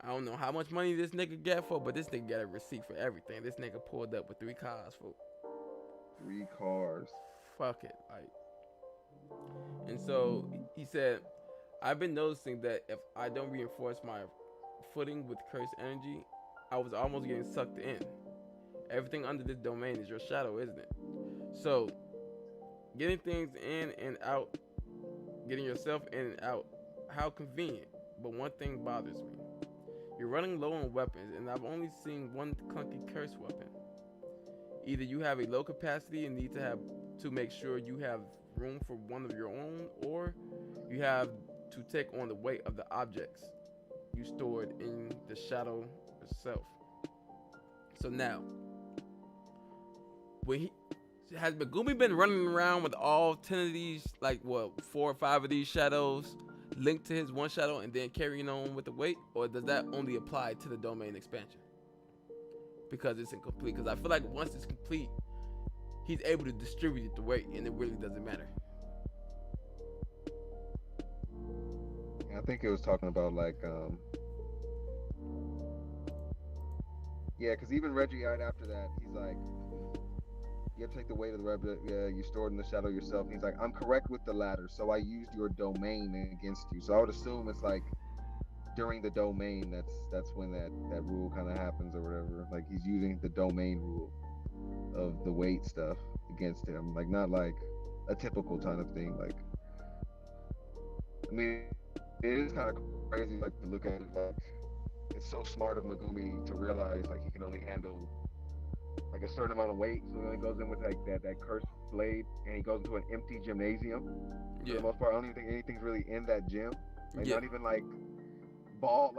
I don't know how much money this nigga got for, but this nigga got a receipt for everything. This nigga pulled up with 3 cars for 3 cars. fuck it, like. And so he said, I've been noticing that if I don't reinforce my footing with cursed energy, I was almost getting sucked in. Everything under this domain is your shadow, isn't it? So getting things in and out, getting yourself in and out, how convenient. But one thing bothers me. You're running low on weapons, and I've only seen one clunky curse weapon. Either you have a low capacity and need to make sure you have room for one of your own, or you have to take on the weight of the objects you stored in the shadow itself. So now, has Megumi been running around with all 10 of these, like what, 4 or 5 of these shadows linked to his one shadow and then carrying on with the weight, or does that only apply to the domain expansion because it's incomplete? Because I feel like once it's complete, he's able to distribute the weight and it really doesn't matter. I think it was talking about like yeah, because even Reggie right after that, he's like, You have to take the weight of the rebel. Yeah, you stored in the shadow yourself. And he's like, I'm correct with the latter, so I used your domain against you. So I would assume it's like during the domain, that's when that rule kind of happens or whatever. Like he's using the domain rule of the weight stuff against him, like not like a typical kind of thing. Like, I mean, it is kind of crazy, like to look at it. Like, it's so smart of Megumi to realize like he can only handle like a certain amount of weight, so he only goes in with like that cursed blade, and he goes into an empty gymnasium. For the most part, I don't even think anything's really in that gym. Like not even like a ball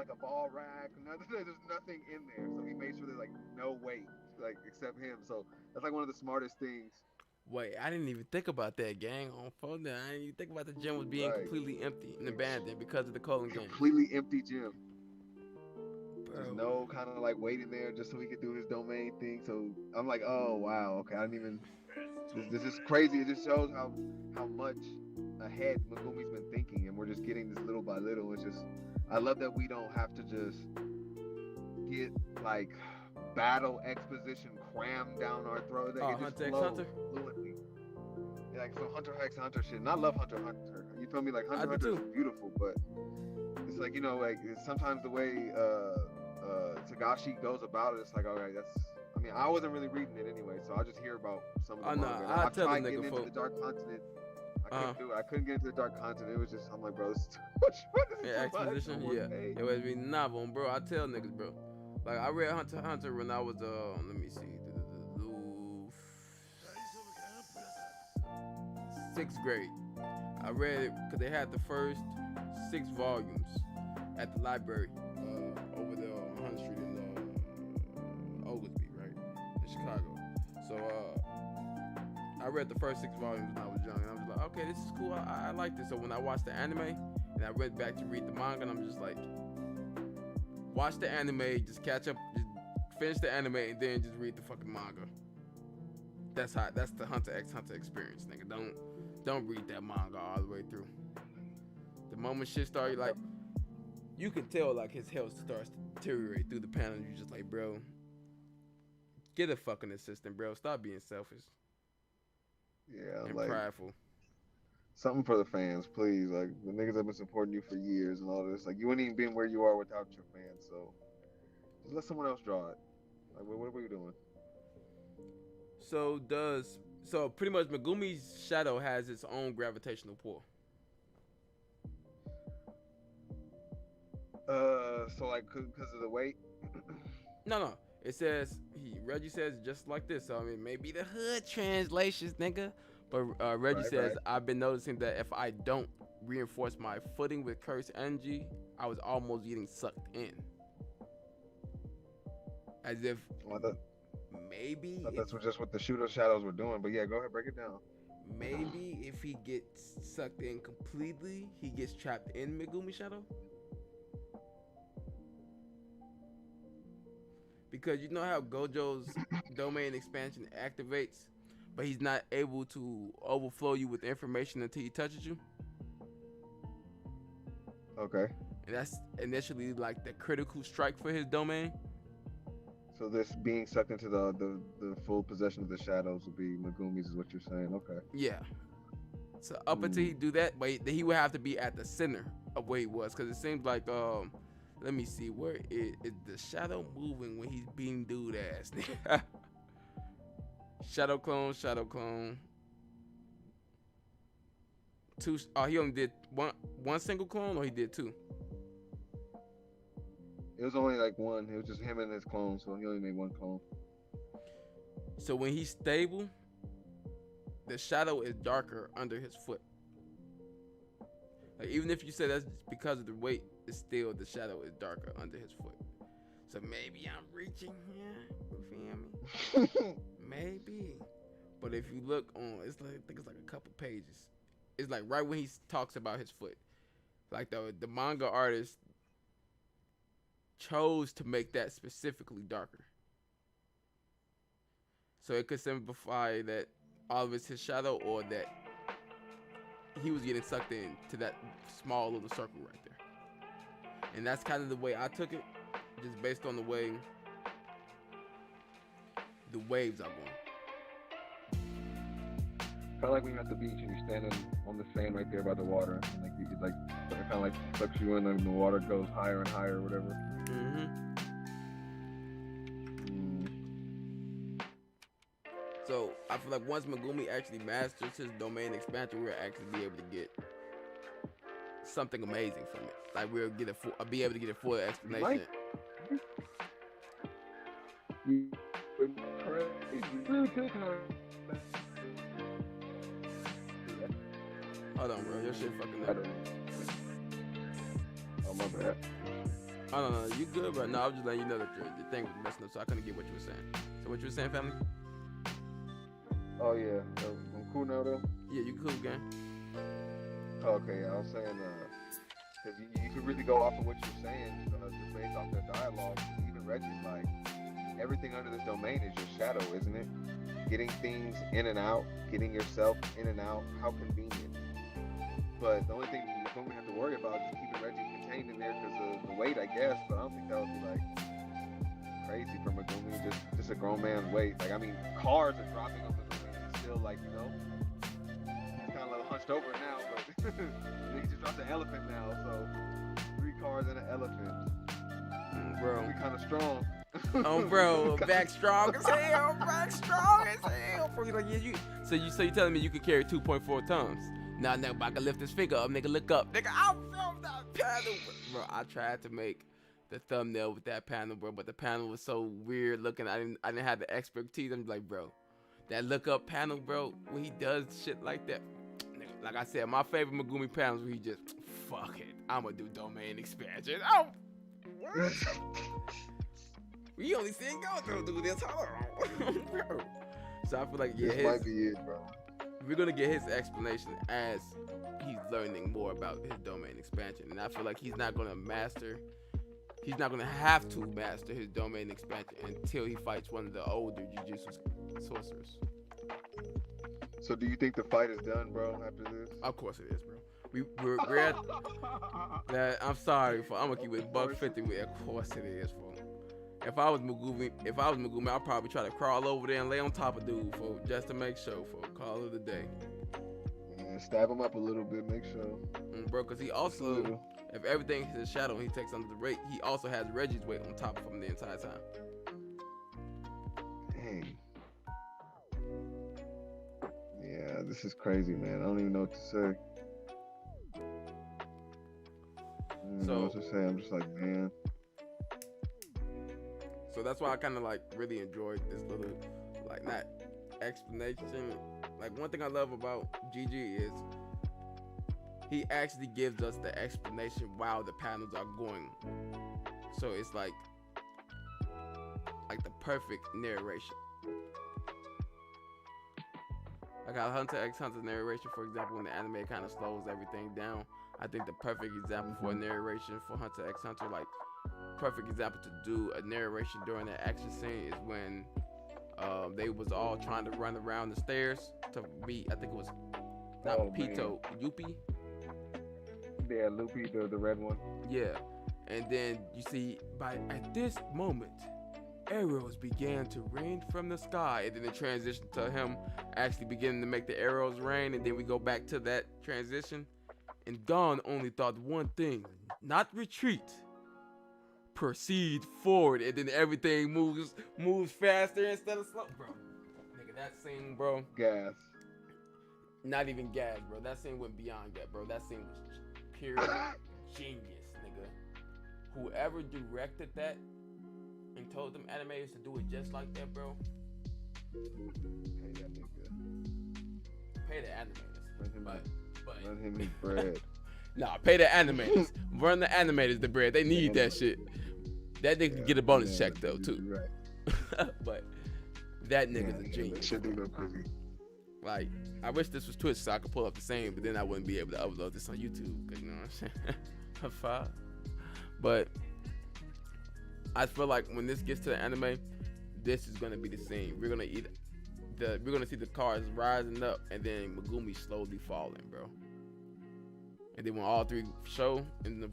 rack. Nothing. There's nothing in there. So he made sure there's like no weight, like except him. So that's like one of the smartest things. Wait, I didn't even think about that, gang. On phone, I didn't even think about the gym was being completely empty and abandoned because of the culling game. Completely empty gym. There's no kind of like weight in there just so he could do his domain thing. So I'm like, oh wow, okay. I didn't even. This is crazy. It just shows how much ahead Megumi's been thinking, and we're just getting this little by little. It's just, I love that we don't have to just get like battle exposition crammed down our throat. That it just flows fluently. Yeah, like some Hunter x Hunter shit. And I love Hunter x Hunter. You feel me? Like Hunter x Hunter is beautiful, but it's like, you know, like sometimes the way Tagashi goes about it, it's like, all right, that's. I mean, I wasn't really reading it anyway, so I just hear about some of the manga. I tried getting into the Dark Continent. I couldn't do it. I couldn't get into the Dark Continent. It was just, I'm like, bro, this is too much fun. Exposition, yeah. It would be novel, bro. I tell niggas, bro. Like, I read Hunter x Hunter when I was, let me see, 6th grade. I read it because they had the first 6 volumes at the library over there on 100th Street in Oglesby, right, in Chicago. So I read the first 6 volumes when I was young, and I was like, okay, this is cool. I like this. So when I watched the anime and I went back to read the manga, and I'm just like, watch the anime, just catch up, just finish the anime, and then just read the fucking manga. That's the Hunter x Hunter experience, nigga. Don't read that manga all the way through. The moment shit started, like, you can tell like his health starts to deteriorate through the panel. You're just like, bro, get a fucking assistant, bro. Stop being selfish. Yeah, and like, prideful. Something for the fans, please. Like, the niggas have been supporting you for years and all this. Like, you wouldn't even been where you are without your fans. So just let someone else draw it. Like, what were you doing? So pretty much Megumi's shadow has its own gravitational pull. So like, because of the weight? No. It says, Reggie says just like this. So I mean, maybe the hood translations, nigga. But Reggie says, I've been noticing that if I don't reinforce my footing with cursed energy, I was almost getting sucked in. As if maybe that's just what the shooter shadows were doing. But yeah, go ahead, break it down. Maybe if he gets sucked in completely, he gets trapped in Megumi shadow. Because you know how Gojo's domain expansion activates, but he's not able to overflow you with information until he touches you. Okay. And that's initially like the critical strike for his domain. So this being sucked into the full possession of the shadows will be Megumi's, is what you're saying. Okay. Yeah. So up until he do that, but he would have to be at the center of where he was, because it seems like let me see, where is the shadow moving when he's beating dude ass? Shadow clone. Two. Oh, he only did one single clone, or he did 2? It was only like one. It was just him and his clone, so he only made 1 clone. So when he's stable, the shadow is darker under his foot. Like, even if you say that's because of the weight, it's still the shadow is darker under his foot. So maybe I'm reaching here. You feel me? Maybe. But if you look on, it's like, I think it's like a couple pages. It's like right when he talks about his foot. Like the manga artist chose to make that specifically darker. So it could simplify that all of it's his shadow, or that he was getting sucked into that small little circle right there. And that's kind of the way I took it, just based on the way the waves are going. of like when you're at the beach and you're standing on the sand right there by the water, and like you like it kind of like sucks you in, and the water goes higher and higher, or whatever. So I feel like once Megumi actually masters his domain expansion, we'll actually be able to get something amazing from it. Like we'll get be able to get a full explanation. Hold on, bro. Your shit fucking up. Oh, my bad. Oh, no, you good, bro? No, I was just letting you know that your thing was messing up, so I couldn't get what you were saying. So what you were saying, family? Oh, yeah. I'm cool now, though? Yeah, you cool, gang. Okay, I was saying, because you could really go off of what you're saying, just based off their dialogue. Even Reggie's like, everything under this domain is your shadow, isn't it? Getting things in and out, getting yourself in and out, how convenient. But the only thing we have to worry about is keeping Reggie contained in there because of the weight, I guess. But I don't think that would be like crazy for Megumi, just a grown man's weight. Like, I mean, cars are dropping on Megumi, and he's still like, you know, he's kind of a little hunched over now, but he just dropped an elephant now, so 3 cars and an elephant. Bro, we kind of strong. Oh, bro, back strong as hell, back strong as hell. Bro, like, yeah, so you telling me you could carry 2.4 tons? Nah, nigga, I can lift this figure up, nigga. Look up, nigga. I feel that panel, bro. I tried to make the thumbnail with that panel, bro, but the panel was so weird looking. I didn't have the expertise. I'm like, bro, that look up panel, bro. When he does shit like that, nigga, like I said, my favorite Megumi panels where he just fuck it. I'ma do domain expansion. Oh, what? We only seen Gojo do this. Hold on, bro. So I feel like this might be it, bro. We're gonna get his explanation as he's learning more about his domain expansion, and I feel like he's not gonna have to master his domain expansion until he fights one of the older jujutsu sorcerers. So do you think the fight is done, bro, after this? Of course it is, bro. We're at that. I'm sorry, I'm gonna keep it $150. Of course it is, bro. If I was Megumi, I'd probably try to crawl over there and lay on top of dude, folks, just to make sure, folks. Call it a day. Yeah, stab him up a little bit, make sure. Bro, because he also, if everything is his shadow, he takes under the weight. He also has Reggie's weight on top of him the entire time. Dang. Yeah, this is crazy, man. I don't even know what to say. I don't know what to say. I'm just like, man. So that's why I kind of like really enjoyed this little, like, not explanation. Like, one thing I love about GG is he actually gives us the explanation while the panels are going. So it's like the perfect narration. Like how Hunter x Hunter's narration, for example, when the anime kind of slows everything down. I think the perfect example for a narration for Hunter x Hunter, like, perfect example to do a narration during that action scene is when they was all trying to run around the stairs to meet, I think it was not Pito, Yuppie. Yeah, Luffy, the red one. Yeah, and then you see at this moment, arrows began to rain from the sky, and then it transitioned to him actually beginning to make the arrows rain, and then we go back to that transition, and Gon only thought one thing: not retreat. Proceed forward, and then everything moves faster instead of slow, bro. Nigga, that scene, bro. Gas. Not even gas, bro. That scene went beyond that, bro. That scene was pure genius, nigga. Whoever directed that and told them animators to do it just like that, bro. Pay that nigga. Pay the animators. Run him his bread. Nah, pay the animators. Run the animators the bread. They need that shit. That nigga can get a bonus check though too. Right. But that nigga's a genius. Should be no crazy. Like, I wish this was Twitch so I could pull up the same, but then I wouldn't be able to upload this on YouTube. Cause you know what I'm saying? But I feel like when this gets to the anime, this is gonna be the scene. We're gonna see the cars rising up and then Megumi slowly falling, bro. And then when all three show in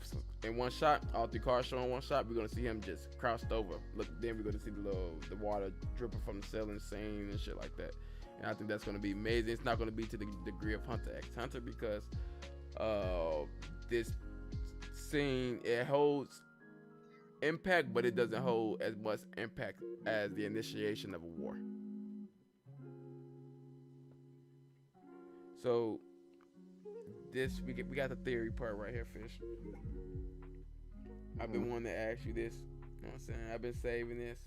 one shot, all 3 cars show in one shot, we're gonna see him just crouched over. Look, then we're gonna see the water dripping from the ceiling scene and shit like that. And I think that's going to be amazing. It's not going to be to the degree of Hunter x Hunter because this scene, it holds impact, but it doesn't hold as much impact as the initiation of a war. So this we got the theory part right here, Fish. I've been wanting to ask you this. You know what I'm saying? I've been saving this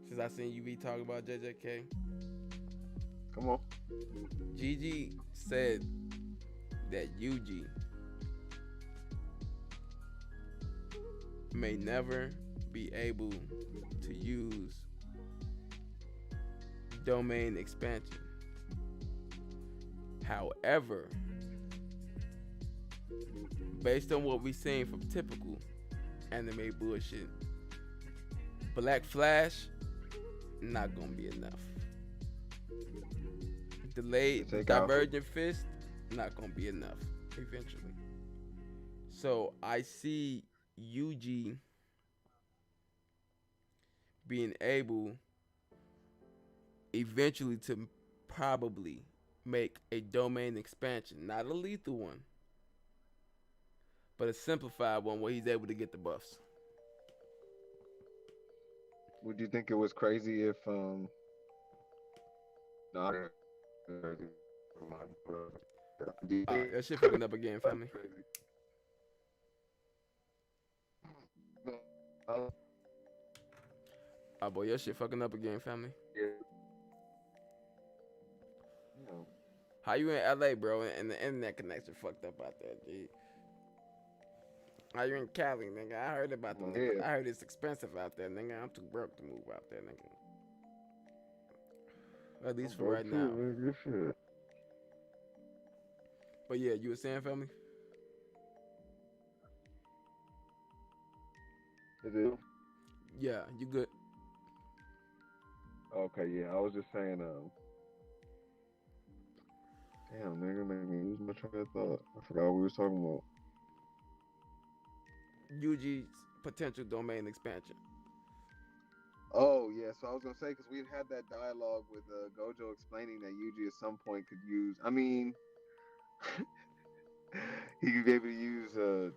since I seen you be talking about JJK. Come on. Gigi said that Yuji may never be able to use domain expansion. However, based on what we've seen from typical anime bullshit, Black Flash not gonna be enough. Delayed Divergent Fist not gonna be enough eventually. So I see Yuji being able eventually to probably make a domain expansion, not a lethal one, but a simplified one where he's able to get the buffs. Would you think it was crazy if Nara? That shit fucking up again, family. Oh boy, your shit fucking up again, family. Yeah. How you in LA, bro? And the internet connection fucked up out there, G. How you in Cali, nigga? I heard about the. Yeah. I heard it's expensive out there, nigga. I'm too broke to move out there, nigga. At least for right now. But yeah, you were saying, family? Is it? Yeah, you good. Okay, yeah. I was just saying, damn, nigga, made me lose my train of thought. I forgot what we was talking about. Yuji's potential domain expansion. Oh, yeah. So I was gonna say, because we had that dialogue with Gojo explaining that Yuji at some point could use. I mean, he could be able to use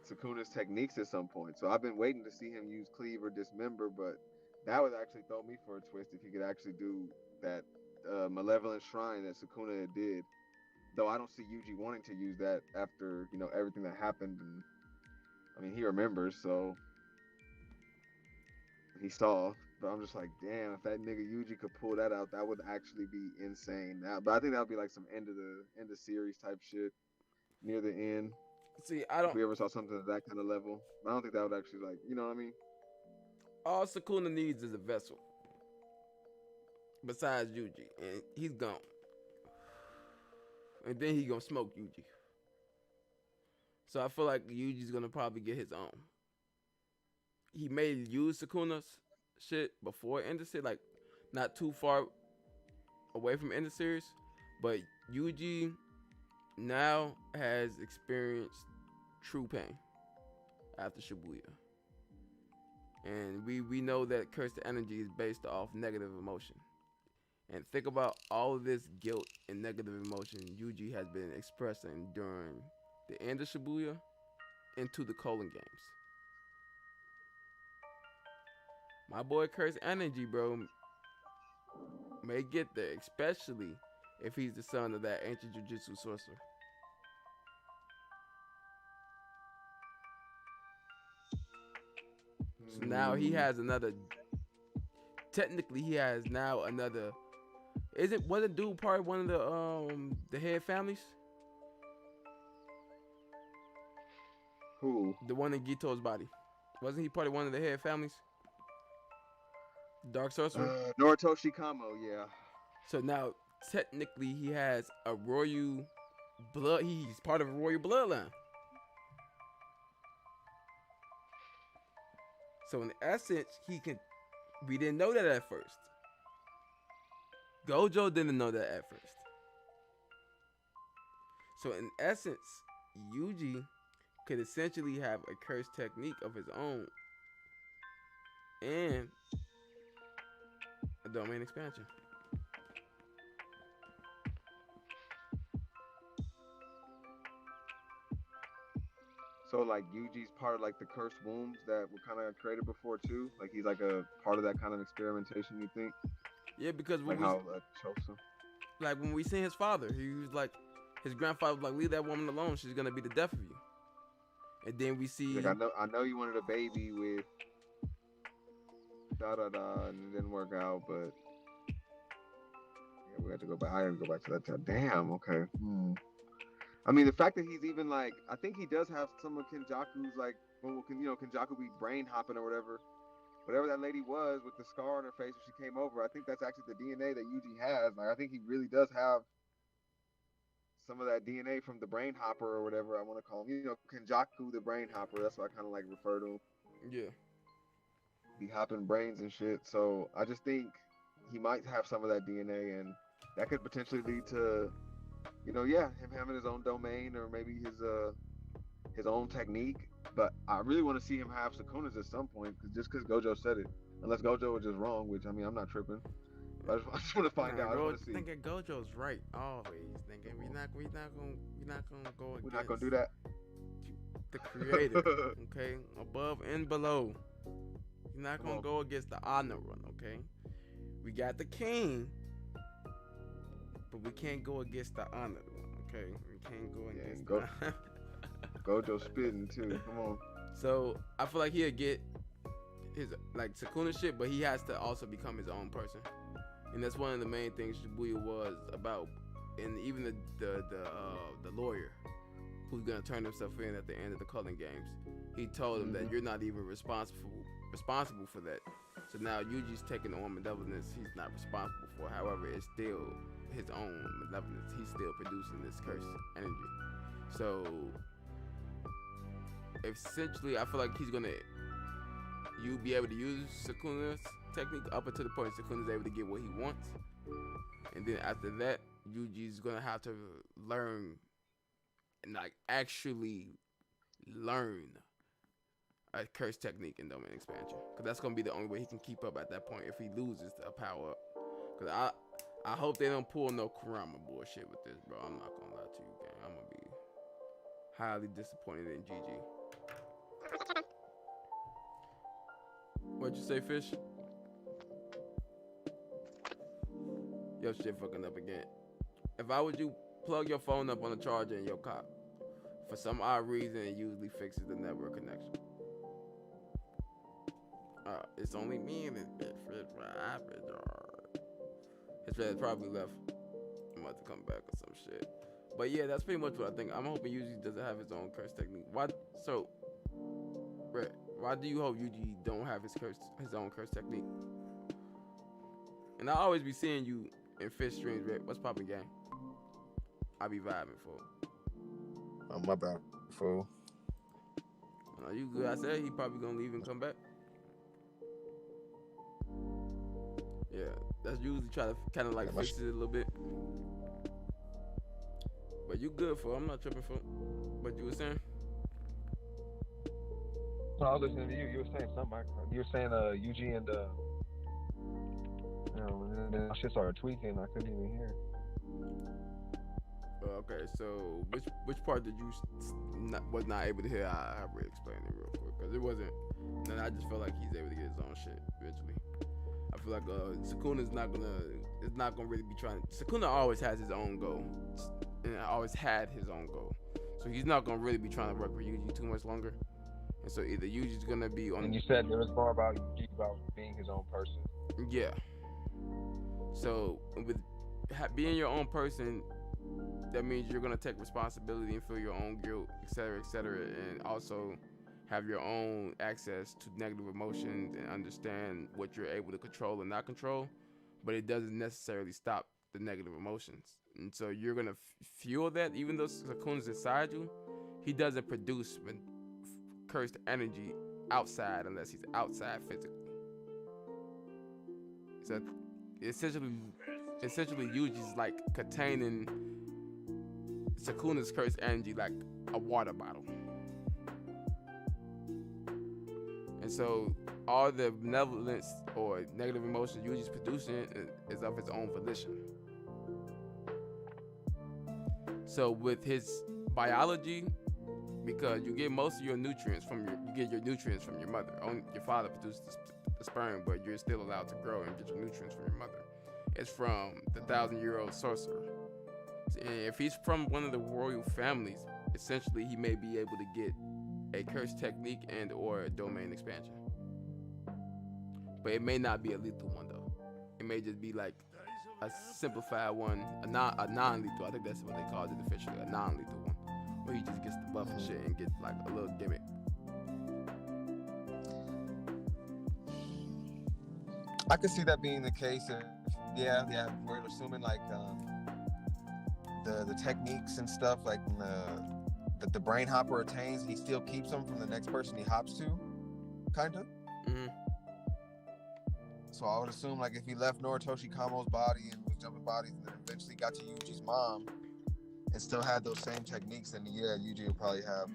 Sukuna's techniques at some point. So I've been waiting to see him use cleave or dismember, but that would actually throw me for a twist if he could actually do that malevolent shrine that Sukuna did. Though I don't see Yuji wanting to use that after, you know, everything that happened. And I mean, he remembers, so he saw. But I'm just like, damn, if that nigga Yuji could pull that out, that would actually be insane. Now, but I think that would be like some end of series type shit near the end. See, I don't. If we ever saw something at that kind of level, I don't think that would actually, like, you know what I mean? All Sukuna needs is a vessel. Besides Yuji, and he's gone. And then he gonna smoke Yuji. So I feel like Yuji's gonna probably get his own. He may use Sukuna's shit before end of series, like not too far away from end of series, but Yuji now has experienced true pain after Shibuya. And we know that cursed energy is based off negative emotion. And think about all of this guilt and negative emotion Yuji has been expressing during the end of Shibuya into the culling games. My boy cursed energy, bro, may get there, especially if he's the son of that ancient jujutsu sorcerer. So now he has another. Technically, he has now another. Wasn't dude part of one of the head families? Who? The one in Gito's body. Wasn't he part of one of the head families? Dark sorcerer. Noritoshi Kamo, yeah. So now technically he has a royal blood. He's part of a royal bloodline. So in essence, he can. We didn't know that at first. Gojo didn't know that at first. So in essence, Yuji could essentially have a curse technique of his own and a domain expansion. So like Yuji's part of like the cursed wombs that were kind of created before too. Like he's like a part of that kind of experimentation. You think? Yeah, because Like how chokes him. like when we seen his father, he was like, his grandfather was like, leave that woman alone. She's gonna be the death of you. And then we see, Like I know you wanted a baby with da da da, and it didn't work out, but yeah, we had to go back. I had to go back to that time. Damn. Okay. I mean, the fact that he's even like, I think he does have some of Kenjaku's like, well, Kenjaku be brain hopping or whatever that lady was with the scar on her face when she came over. I think that's actually the DNA that Yuji has. Like, I think he really does have some of that DNA from the brain hopper or whatever I want to call him. Kenjaku the brain hopper. That's what I kind of like refer to him. yeah, Be hopping brains and shit. So I just think he might have some of that DNA, and that could potentially lead to, him having his own domain or maybe his own technique. But I really want to see him have Sukuna's at some point, just because Gojo said it. Unless Gojo was just wrong, which I mean I'm not tripping. But I just want to find out. I want to see. Thinking Gojo's right always. Thinking we're not gonna go against. We're not gonna do that. The creator, okay, above and below. You're not gonna go against the honor run, okay? We got the king, but we can't go against the honor one, okay? We can't go against. Gojo spitting too. Come on. So I feel like he'll get his like Sukuna shit, but he has to also become his own person, and that's one of the main things Shibuya was about. And even the lawyer who's gonna turn himself in at the end of the culling games, he told him that you're not even responsible for that. So now Yuji's taking on malevolence he's not responsible for. However, it's still his own malevolence. He's still producing this cursed energy. So essentially, I feel like you'll be able to use Sukuna's technique up until the point Sukuna's able to get what he wants. And then after that, Yuji's gonna have to learn and like actually learn a curse technique in domain expansion, because that's gonna be the only way he can keep up at that point if he loses the power up. Because I hope they don't pull no Kurama bullshit with this, bro. I'm not gonna lie to you, gang. I'm gonna be highly disappointed in GG. What'd you say, Fish? Yo, shit fucking up again. If I would you plug your phone up on the charger in your car, for some odd reason it usually fixes the network connection. It's only me and this bitch. His friend probably left. I'm about to come back or some shit. But yeah, that's pretty much what I think. I'm hoping Yuji doesn't have his own curse technique. Why do you hope Yuji don't have his own curse technique? And I always be seeing you in Fish streams, Rick. What's poppin', gang? I be vibing for. Oh, my bad, fool. You good? I said he probably gonna leave and come back. Yeah, that's usually try to kind of like fix it a little bit. But you good for? I'm not tripping for. What you were saying? No, I was listening to you. You were saying something. You were saying Yuji and and then my shit started tweaking. I couldn't even hear. Okay, so which part did you was not able to hear? I will explain it real quick, because it wasn't. And I just felt like he's able to get his own shit eventually. I feel like Sukuna's not gonna really be trying. Sukuna always has his own goal, and always had his own goal. So he's not gonna really be trying to work with Yuji too much longer. And so either Yuji's gonna be on. And you said it was more about Yuji about being his own person. Yeah. So with being your own person, that means you're gonna take responsibility and feel your own guilt, etc., and also have your own access to negative emotions and understand what you're able to control and not control. But it doesn't necessarily stop the negative emotions, and so you're gonna fuel that. Even though Sukuna's inside you, he doesn't produce cursed energy outside unless he's outside physically. So essentially Yuji's like containing Sukuna's cursed energy like a water bottle. And so all the benevolence or negative emotions Yuji's producing is of his own volition. So with his biology because you get most of your nutrients from your mother. Only your father produces the sperm, but you're still allowed to grow and get your nutrients from your mother. It's from the 1,000-year-old sorcerer. And if he's from one of the royal families, essentially he may be able to get a curse technique and or a domain expansion. But it may not be a lethal one though. It may just be like a simplified one, a non-lethal. I think that's what they called it officially, a non-lethal one, where he just gets the buff and shit and gets like a little gimmick. I could see that being the case if, we're assuming like the techniques and stuff, like that the brain hopper attains, he still keeps them from the next person he hops to, kind of. Mm-hmm. So I would assume like if he left Noritoshi Kamo's body and was jumping bodies and then eventually got to Yuji's mom and still had those same techniques, then yeah, Yuji would probably have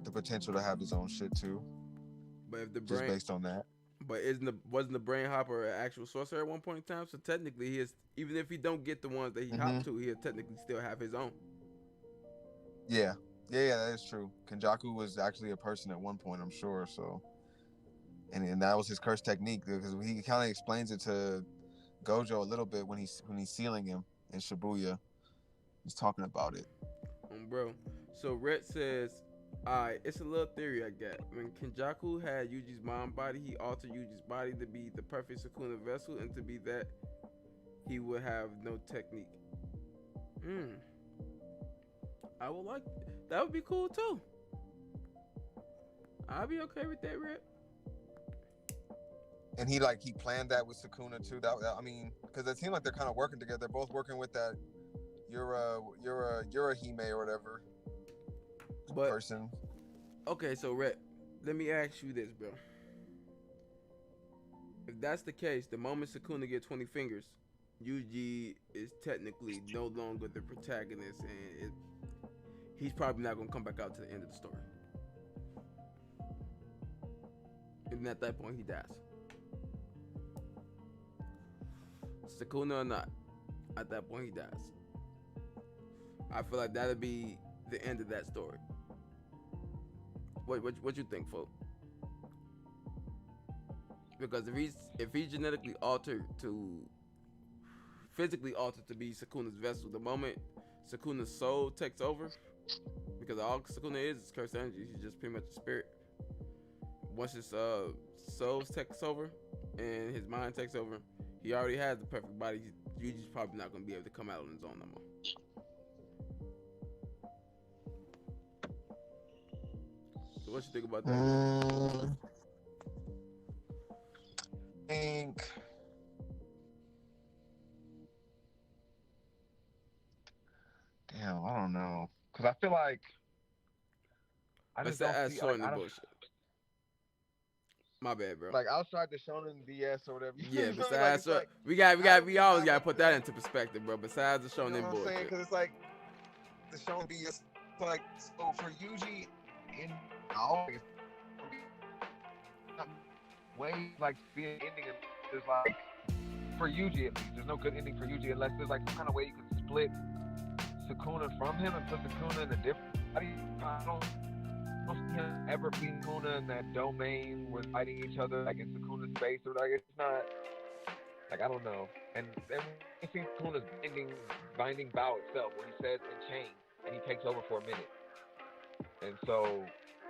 the potential to have his own shit too. But if the just brain, based on that. But wasn't the brain hopper an actual sorcerer at one point in time? So technically, he is, even if he don't get the ones that he hopped to, he'll technically still have his own. Yeah, that is true. Kenjaku was actually a person at one point, I'm sure. So, and that was his curse technique, because he kind of explains it to Gojo a little bit when he's sealing him in Shibuya. He's talking about it. Bro, so Rhett says, alright, it's a little theory I got. When Kenjaku had Yuji's mom body, he altered Yuji's body to be the perfect Sukuna vessel, and to be that, he would have no technique. I would like that. Would be cool too. I'll be okay with that, Rhett. And he planned that with Sukuna too. I mean, because it seems like they're kind of working together. They're both working with that you're a Hime or whatever. Person. Okay, so Rhett, let me ask you this, bro. If that's the case, the moment Sukuna gets 20 fingers, Yuji is technically no longer the protagonist, and he's probably not gonna come back out to the end of the story. And at that point, he dies. Sukuna or not, at that point, he dies. I feel like that'll be the end of that story. What you think, folk? Because if he's genetically altered to physically altered to be Sukuna's vessel, the moment Sukuna's soul takes over, because all Sukuna is cursed energy, he's just pretty much a spirit. Once his soul takes over and his mind takes over, he already has the perfect body. Yuji's probably not gonna be able to come out on his own no more. So what you think about that? I think I don't know, because I feel like I just don't see bullshit. My bad, bro. Like outside the shonen BS or whatever. Yeah, besides we always gotta put that into perspective, bro. Besides the shonen bullshit. Because it's like the shonen BS, like, so for Yuji in always way like the ending is like, for Yuji at least, there's no good ending for Yuji unless there's like some kind of way you can split Sukuna from him and put Sukuna in a different body. I don't see him ever being Sukuna in that domain with fighting each other like in Sukuna's space, or like it's not like, I don't know. And then we see Sukuna's binding bow itself where he says in chains and he takes over for a minute. And so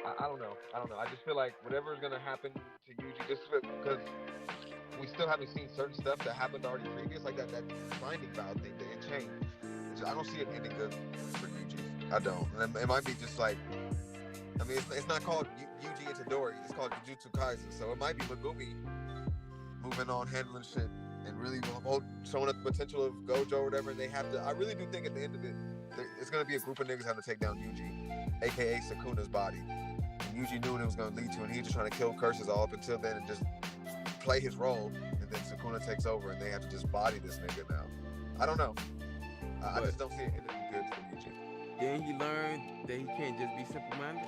I don't know. I just feel like whatever is gonna happen to Yuji, just because we still haven't seen certain stuff that happened already previous, like that binding bow thing, the in chains. I don't see it ending good for Yuji. I don't. And it might be just like, I mean, it's not called Yuji Itadori. It's called JUJUTSU Kaisen. So it might be Megumi moving on, handling shit, and really showing up the potential of Gojo or whatever. And they have to. I really do think at the end of it, it's gonna be a group of niggas having to take down Yuji, aka Sukuna's body. And Yuji knew what it was gonna lead to, and he's just trying to kill curses all up until then and just play his role. And then Sukuna takes over, and they have to just body this nigga now. I don't know. I just don't see it ending good for Yuji. Then he learned that he can't just be simple-minded.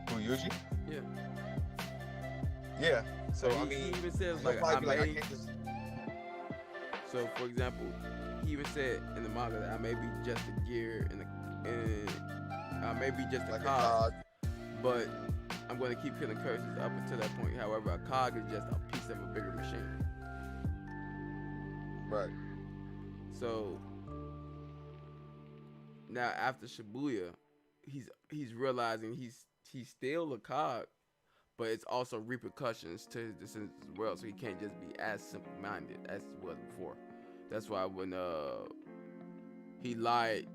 Who, Yuji? Yeah. Yeah. So he even says like I can't just. So for example, he even said in the manga that I may be just a gear and I may be just a Like cog, but I'm going to keep killing curses up until that point. However, a cog is just a piece of a bigger machine. Right. So now after Shibuya, he's realizing he's still a cog, but it's also repercussions to his descendants as well. So he can't just be as simple-minded as he was before. That's why when he lied,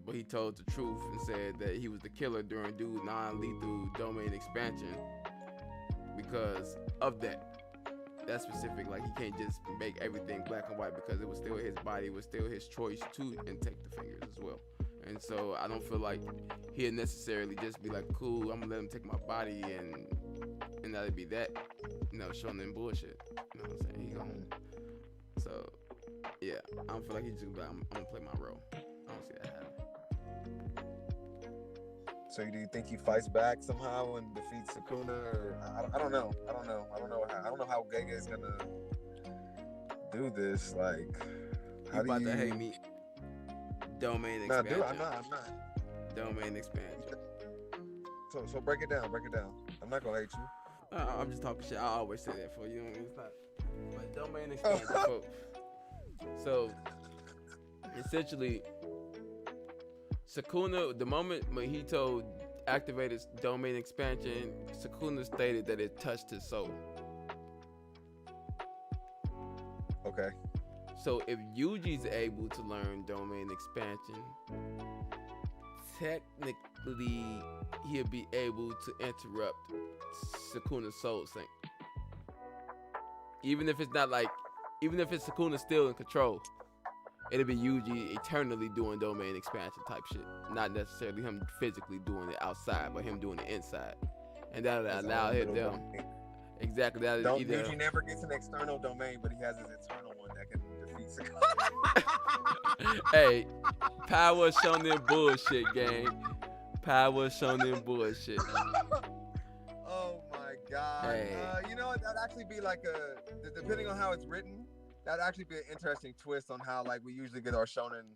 but he told the truth and said that he was the killer during dude's non-lethal domain expansion because of that. That's specific. Like, he can't just make everything black and white because it was still his body, it was still his choice to intake the fingers as well. And so I don't feel like he'd necessarily just be like, cool, I'm gonna let him take my body and that'd be that, showing them bullshit. You know what I'm saying? He gonna. So yeah, I don't feel like he's just gonna be like, I'm gonna play my role. I don't see that happening. So do you think he fights back somehow and defeats Sukuna? Or I don't know. I don't know how Gege is gonna do this. Like, how you about to hate me? Domain Nah, expansion. dude, I'm not. Domain expansion. So break it down. I'm not gonna hate you. I'm just talking shit. I always say that for you. It's not. But domain expansion, folks. So essentially, Sukuna, the moment Mahito activated domain expansion, Sukuna stated that it touched his soul. Okay. So if Yuji's able to learn domain expansion, technically he'll be able to interrupt Sukuna's soul sync. Even if it's Sukuna still in control, it'll be Yuji eternally doing domain expansion type shit. Not necessarily him physically doing it outside, but him doing it inside. And that'll allow him them. Exactly. Yuji never gets an external domain, but he has his internal one that can defeat Sukuna. Hey, power shonen bullshit, gang. Power shonen bullshit. Oh my god. Hey. You know what? That'd actually be like depending on how it's written, that'd actually be an interesting twist on how like we usually get our shonen,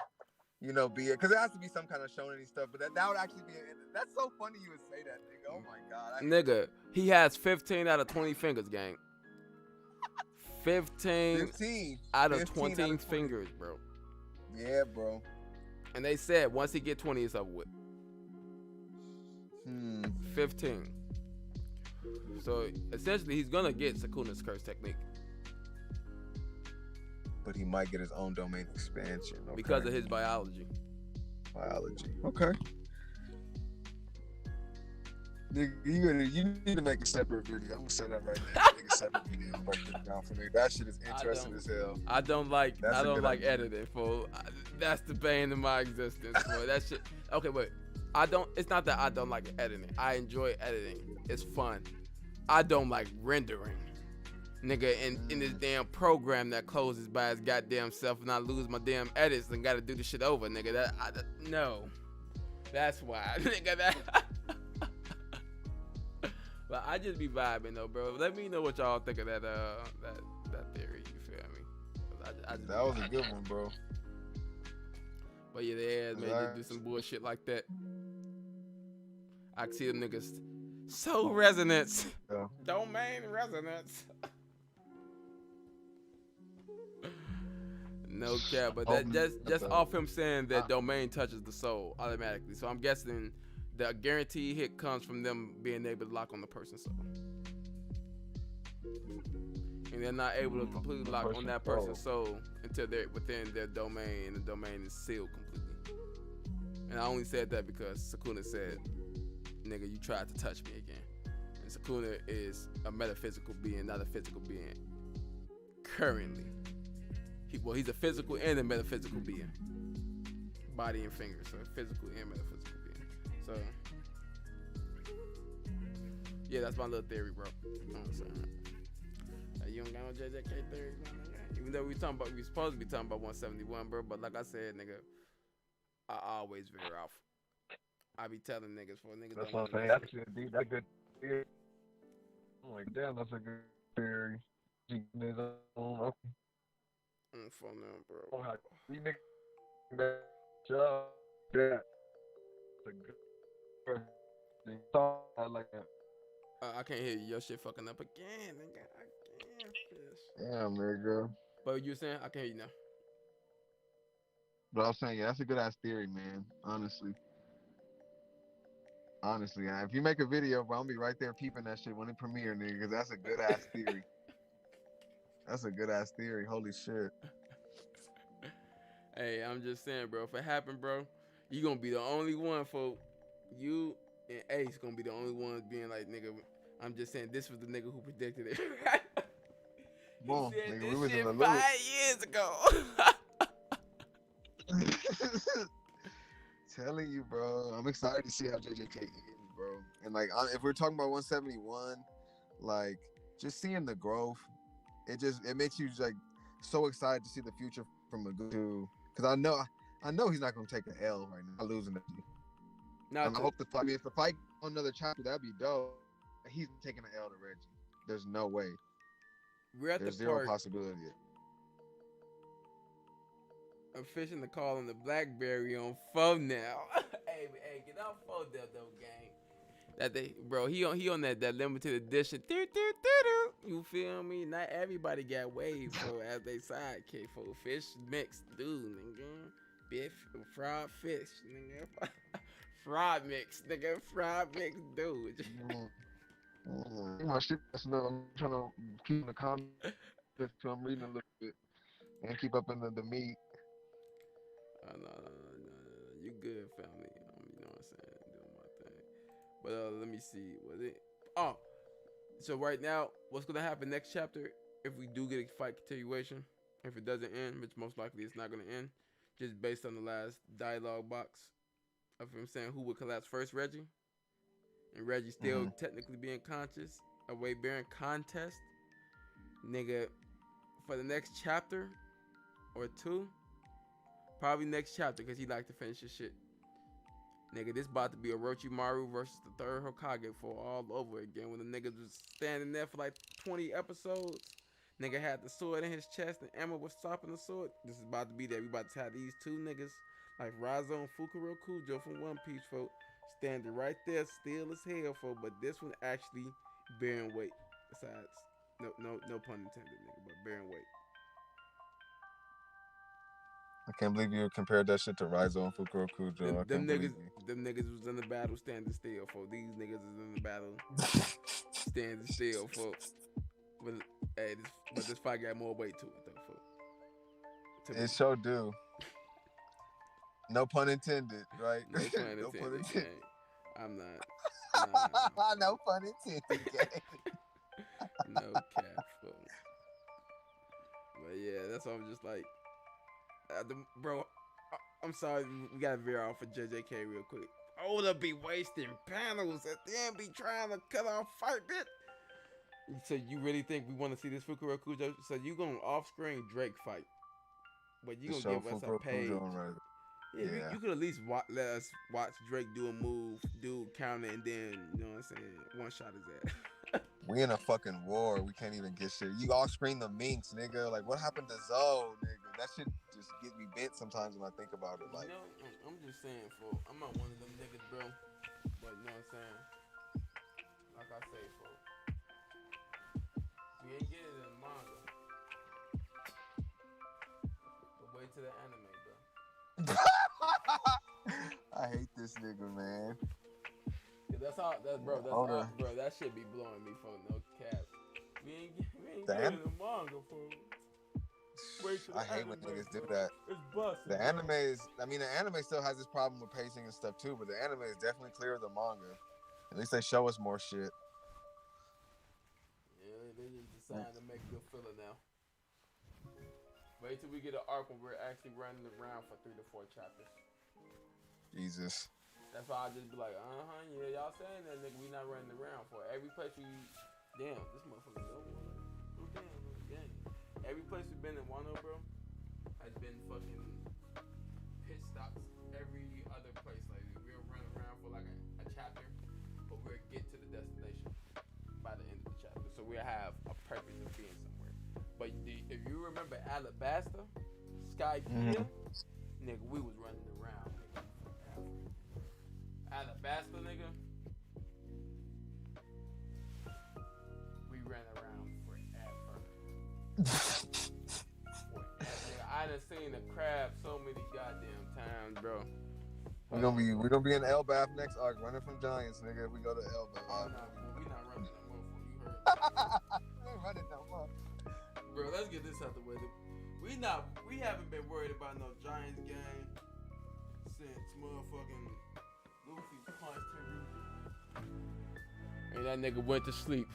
be it. Because it has to be some kind of shonen-y stuff, but that would actually be that's so funny you would say that, nigga. Oh my god. Nigga, he has 15 out of 20 fingers, gang. 15 out of 20 fingers, bro. Yeah, bro. And they said once he get 20, it's over with. 15. So essentially, he's gonna get Sukuna's curse technique but he might get his own domain expansion because of his biology. Okay. You need to make a separate video. I'm gonna say that right now. Make a separate video and break it down for me. That shit is interesting as hell. I don't like editing, fool. That's the bane of my existence, fool. That shit. Okay, wait. It's not that I don't like editing. I enjoy editing. It's fun. I don't like rendering. Nigga, in this damn program that closes by its goddamn self, and I lose my damn edits and gotta do the shit over, nigga. No. That's why, nigga. But I just be vibing though, bro. Let me know what y'all think of that theory. You feel me? That was a good one, bro. But yeah, they ass man just do some bullshit like that. I can see them niggas. Soul resonance. Yeah. Domain resonance. No cap, but that just off him saying that domain touches the soul automatically. So I'm guessing the guarantee hit comes from them being able to lock on the person's soul. And they're not able to completely lock on that person's soul until they're within their domain, and the domain is sealed completely. And I only said that because Sukuna said, nigga, you tried to touch me again. And Sukuna is a metaphysical being, not a physical being. Currently. He's a physical and a metaphysical being. Body and fingers, so physical and metaphysical being. So, yeah, that's my little theory, bro. You know what I'm saying? You don't got no JJK theory, man. Even though we supposed to be talking about 171, bro, but like I said, nigga, I always veer off. I be telling niggas for niggas. That's what I'm saying. That's a good theory. I'm like, damn, that's a good theory. Okay. For now, bro. Oh, how these niggas that job that the good person like that. I can't hear you. Your shit fucking up again, nigga. I can't fish. Damn, nigga. But you saying I can't hear you now. But I was saying, yeah, that's a good ass theory, man. Honestly, if you make a video, bro, I'll be right there peeping that shit when it premiere, nigga. Cause that's a good ass theory. That's a good ass theory. Holy shit. Hey, I'm just saying, bro. If it happened, bro, you gonna be the only one, for you and Ace gonna be the only ones being like, nigga. I'm just saying, this was the nigga who predicted it. Come on, He said nigga, we this was in shit the loop. 5 years ago. Telling you, bro. I'm excited to see how JJK ends, bro. And like, if we're talking about 171, like, just seeing the growth, it makes you like so excited to see the future from Megumi. Because I know he's not gonna take an L right now, losing it. I hope the fight. I mean, if the fight on another chapter, that'd be dope. He's taking an L to Reggie. There's no way. There's zero possibility. I'm fishing the call on the BlackBerry on phone now. hey, get off phone there, though, gang. That they, bro, he on that limited edition. You feel me? Not everybody got waved for as they sidekick for Fishmixx, dude, nigga. Biff, fried fish, nigga. Fried mix, nigga. Fried mix, dude. My shit, I'm trying to keep in the comments, so I'm reading a little bit and keep up in the meat. No. You good, family. You know what I'm saying? Doing my thing. But let me see. Was it? Oh, so right now, what's gonna happen next chapter? If we do get a fight continuation, if it doesn't end, which most likely it's not gonna end, just based on the last dialogue box of him saying who would collapse first, Reggie, and Reggie still technically being conscious, a weight bearing contest, nigga. For the next chapter or two. Probably next chapter, because he like to finish his shit. Nigga, this about to be Orochimaru versus the third Hokage for all over again. When the niggas was standing there for like 20 episodes. Nigga had the sword in his chest and Emma was stopping the sword. This is about to be that. We about to have these two niggas like Razo and Fukuro Kujo from One Piece, folk, standing right there, still as hell, folk. But this one actually bearing weight. Besides, no pun intended, nigga, but bearing weight. I can't believe you compared that shit to Raizo and Fukuro Kujo. Them niggas was in the battle standing still, folks. These niggas is in the battle standing still, folks. But hey, this fight got more weight to it, though, folks. It sure do. No pun intended, right? No pun intended. Gang. I'm not. No pun intended, gang. No cap, folks. But yeah, that's why I'm just like. Bro, I'm sorry, we gotta veer off of JJK real quick. Oda be wasting panels at the end, be trying to cut off fight bit. So you really think we want to see this Fukuro Kujo? So you gonna off-screen Drake fight, but you gonna give us a page? Yeah, you could at least let us watch Drake do a move, do counter, and then you know what I'm saying, one shot his ass. We in a fucking war. We can't even get shit. You all screen the minks, nigga. Like, what happened to Zoe, nigga? That shit just get me bent sometimes when I think about it. Like, you know, I'm just saying, fool. I'm not one of them niggas, bro. But you know what I'm saying? Like I say, fool. We ain't getting it in the manga. But wait till the anime, bro. I hate this nigga, man. That's all, bro. That shit be blowing me for no cap. We ain't getting the manga for. I hate when niggas do that. It's busted. The anime still has this problem with pacing and stuff too, but the anime is definitely clearer than manga. At least they show us more shit. Yeah, they just decided to make good filler now. Wait till we get an arc when we're actually running around for 3 to 4 chapters. Jesus. That's why I just be like, yeah, y'all saying that, nigga, we not running around for every place we. Damn, this motherfucker no game. Every place we've been in Wano, bro, has been fucking pit stops. Every other place, like we'll run around for like a chapter, but we'll get to the destination by the end of the chapter. So we'll have a purpose of being somewhere. But If you remember Alabasta, Sky Kia, nigga, we was running around, nigga. Alabasta, nigga. We ran around forever. I done seen the crab so many goddamn times, bro. We're gonna be in Elbath next arc, running from giants, nigga. If we go to Elbath. Oh no, we not running no more. You heard? We ain't running no more. Bro, let's get this out the way. We haven't been worried about no Giants game since motherfucking Luffy punched Haruji. And that nigga went to sleep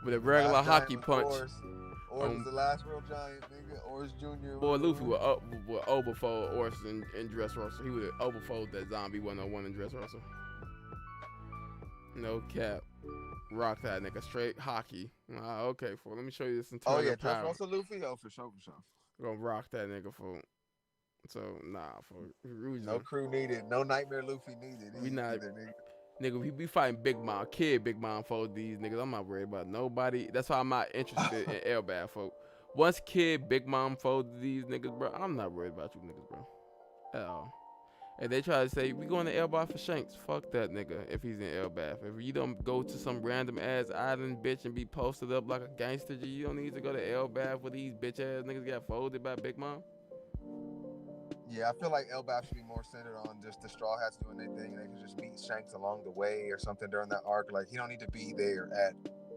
with a regular Last hockey giant was punch. Ors was the last real giant, nigga. Ors Jr. Boy, Luffy would overfold Ors in Dressrosa. He would overfold that zombie 101 in Dressrosa. No cap. Rock that nigga straight hockey. Okay, fool. Let me show you this entire Oh yeah, power. Dressrosa Luffy. Oh, for sure. Gonna rock that nigga, fool. So nah, for Haruji. No crew needed. No Nightmare Luffy needed. We not. either, nigga. Nigga, we fighting Big Mom. Kid Big Mom for these niggas. I'm not worried about nobody. That's why I'm not interested in Elbaf, folk. Once Kid Big Mom fold these niggas, bro, I'm not worried about you niggas, bro. At all. And they try to say, we going to Elbaf for Shanks. Fuck that nigga if he's in Elbaf. If you don't go to some random ass island, bitch, and be posted up like a gangster, you don't need to go to Elbaf where these bitch ass niggas got folded by Big Mom. Yeah, I feel like Elbaf should be more centered on just the Straw Hats doing their thing. They could just meet Shanks along the way or something during that arc. Like, he don't need to be there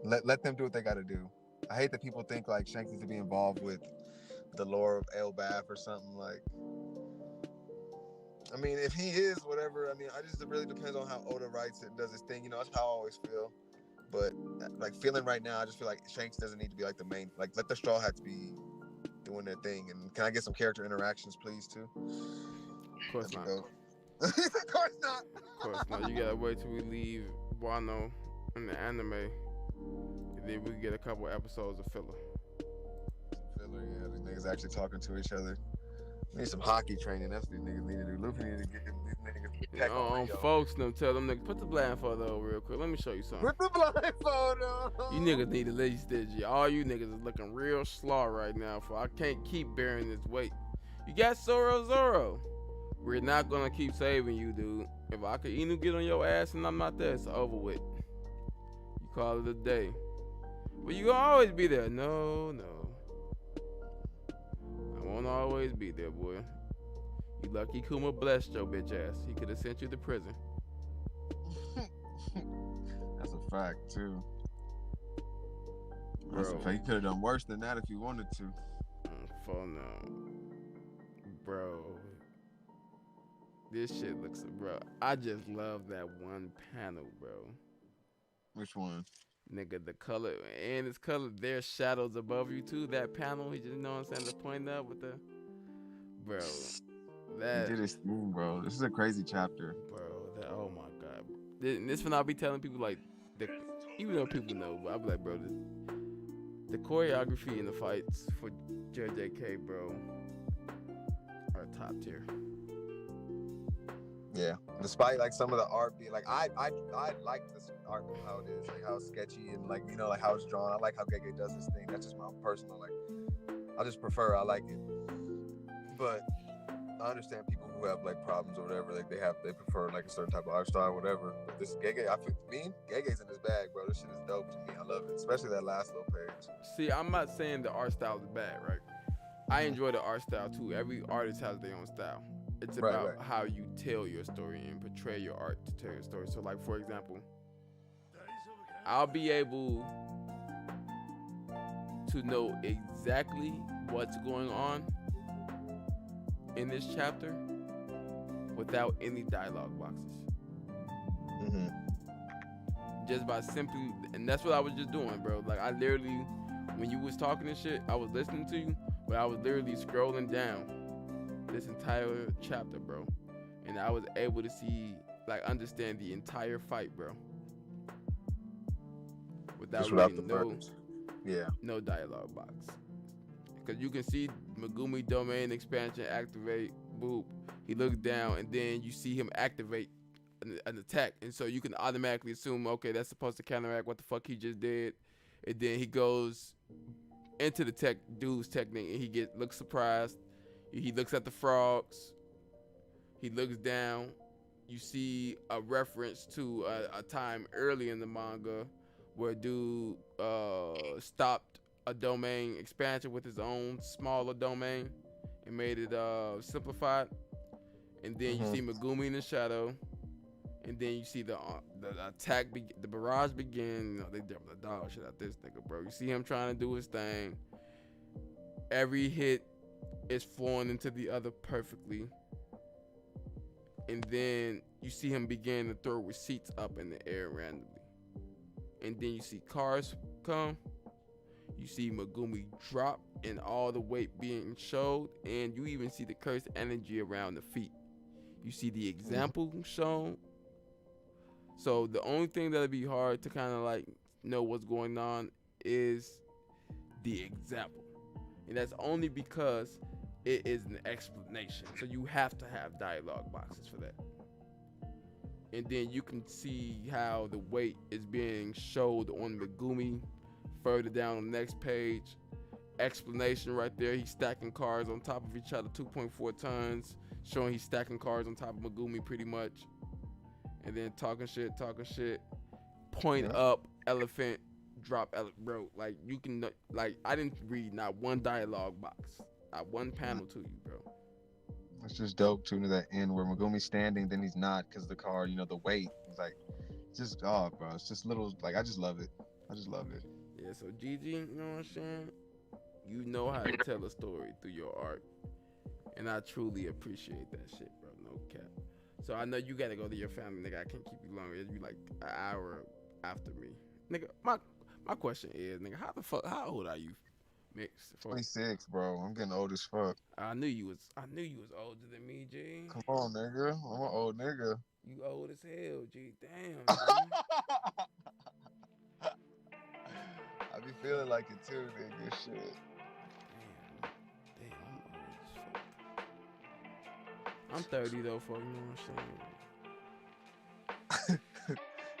let them do what they got to do. I hate that people think like Shanks needs to be involved with the lore of Elbaf or something. Like, I mean, if he is, whatever. I mean, it really depends on how Oda writes it and does his thing. You know, that's how I always feel. But like feeling right now, I just feel like Shanks doesn't need to be like the main. Like, let the Straw Hats be doing their thing. And can I get some character interactions, please, too? Of course not. Of course not. Of course not. You gotta wait till we leave Wano in the anime. And then we get a couple episodes of filler. Filler, yeah. These niggas actually talking to each other. We need some hockey training. That's what these niggas need to do. Luffy need to get these niggas tech on folks, them tell them niggas, put the blindfold on real quick. Let me show you something. Put the blindfold on. You niggas need to lace this. All you niggas is looking real slaw right now. For I can't keep bearing this weight. You got Zoro. We're not gonna keep saving you, dude. If I could even get on your ass and I'm not there, it's over with. You call it a day. But you gonna always be there. No. I won't always be there, boy. You lucky Kuma blessed your bitch ass. He could have sent you to prison. That's a fact, too. That's a fact. He could have done worse than that if he wanted to. For no. Bro. This shit looks, bro. I just love that one panel, bro. Which one? Nigga, the color and its color, there's shadows above you too. That panel, he just, you know what I'm saying, the point up with the, bro. That he did his thing, bro. This is a crazy chapter, bro. That, oh my god. This when I'll be telling people like, even though people know, but I'll be like, bro, the choreography and the fights for JJK, bro, are top tier. Yeah, despite like some of the art being like, I like this art how it is, like how it's sketchy and like, you know, like how it's drawn. I like how Gege does his thing. That's just my personal, like, I like it. But I understand people who have like problems or whatever, like they prefer like a certain type of art style or whatever. But this Gege, Gege's in his bag, bro. This shit is dope to me. I love it, especially that last little page. See, I'm not saying the art style is bad, right? I enjoy the art style too. Every artist has their own style. It's about how you tell your story and portray your art to tell your story. So, like, for example, I'll be able to know exactly what's going on in this chapter without any dialogue boxes. Mm-hmm. Just by simply, and that's what I was just doing, bro. Like, I literally, when you was talking and shit, I was listening to you, but I was literally scrolling down this entire chapter, bro, and I was able to see, like, understand the entire fight, bro, without no dialogue box. Because you can see Megumi domain expansion activate, boop. He looks down, and then you see him activate an attack, and so you can automatically assume, okay, that's supposed to counteract what the fuck he just did, and then he goes into the dude's technique, and he looks surprised. He looks at the frogs. He looks down. You see a reference to a time early in the manga where a dude stopped a domain expansion with his own smaller domain and made it simplified. And then you see Megumi in the shadow. And then you see the attack, the barrage begin. You know, they double the dog shit out this nigga, bro. You see him trying to do his thing. Every hit is flowing into the other perfectly. And then you see him begin to throw receipts up in the air randomly. And then you see cars come. You see Megumi drop and all the weight being showed. And you even see the cursed energy around the feet. You see the example shown. So the only thing that'll be hard to kind of like know what's going on is the example. And that's only because it is an explanation. So you have to have dialogue boxes for that. And then you can see how the weight is being showed on Megumi further down on the next page. Explanation right there. He's stacking cars on top of each other, 2.4 tons, showing he's stacking cars on top of Megumi pretty much. And then talking shit, point up, elephant, drop, bro. Like you can, like I didn't read not one dialogue box, not one panel to you, bro. It's just dope too to that end where Megumi's standing, then he's not because the car, you know, the weight. It's like, just bro. It's just little, like I just love it. Yeah. So Gigi, you know what I'm saying? You know how to tell a story through your art, and I truly appreciate that shit, bro. No cap. So I know you gotta go to your family, nigga. I can't keep you longer. You like an hour after me, nigga. My question is, nigga, how old are you, Mix? 26, bro. I'm getting old as fuck. I knew you was older than me, G. Come on, nigga. I'm an old nigga. You old as hell, G. Damn. I be feeling like it too, nigga. Shit. Damn, I'm old as fuck. I'm 30 though, fuck. You know what I'm saying?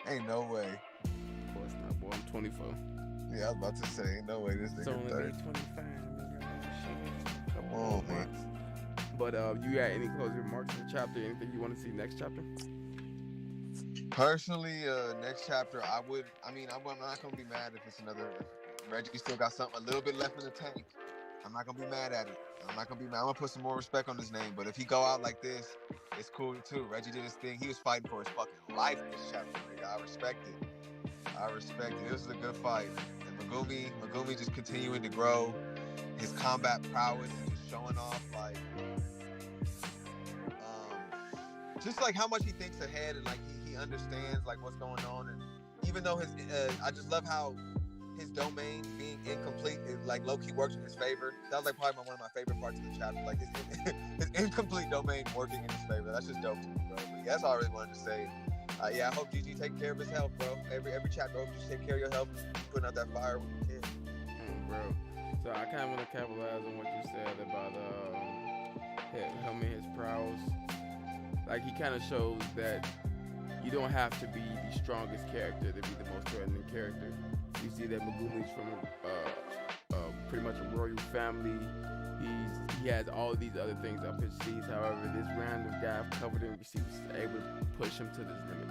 Ain't no way. Of course not, boy. I'm 24. Yeah, I was about to say, ain't no way this It's nigga only 30. me 25, nigga. Shit. Come on, man. But you got any closing remarks in the chapter? Anything you want to see next chapter? Personally, next chapter, I'm not gonna be mad if it's another. If Reggie still got something a little bit left in the tank. I'm not gonna be mad at it. I'm gonna put some more respect on his name. But if he go out like this, it's cool too. Reggie did his thing. He was fighting for his fucking life this chapter, nigga. I respect it. It was a good fight. And Megumi just continuing to grow. His combat prowess and just showing off like just like how much he thinks ahead and like he understands like what's going on. And even though his I just love how his domain being incomplete is like low-key works in his favor. That was like probably one of my favorite parts of the chapter. Like his incomplete domain working in his favor. That's just dope to me, bro. But yeah, that's all I really wanted to say. Yeah, I hope GG take care of his health, bro. Every chapter, I hope you take care of your health. Putting out that fire when you can. Bro. So I kind of want to capitalize on what you said about him and his prowess. Like he kind of shows that you don't have to be the strongest character to be the most threatening character. You see that Megumi's from pretty much a royal family. He has all these other things up his sleeves. However, this random guy covered in receipts was able to push him to this limit,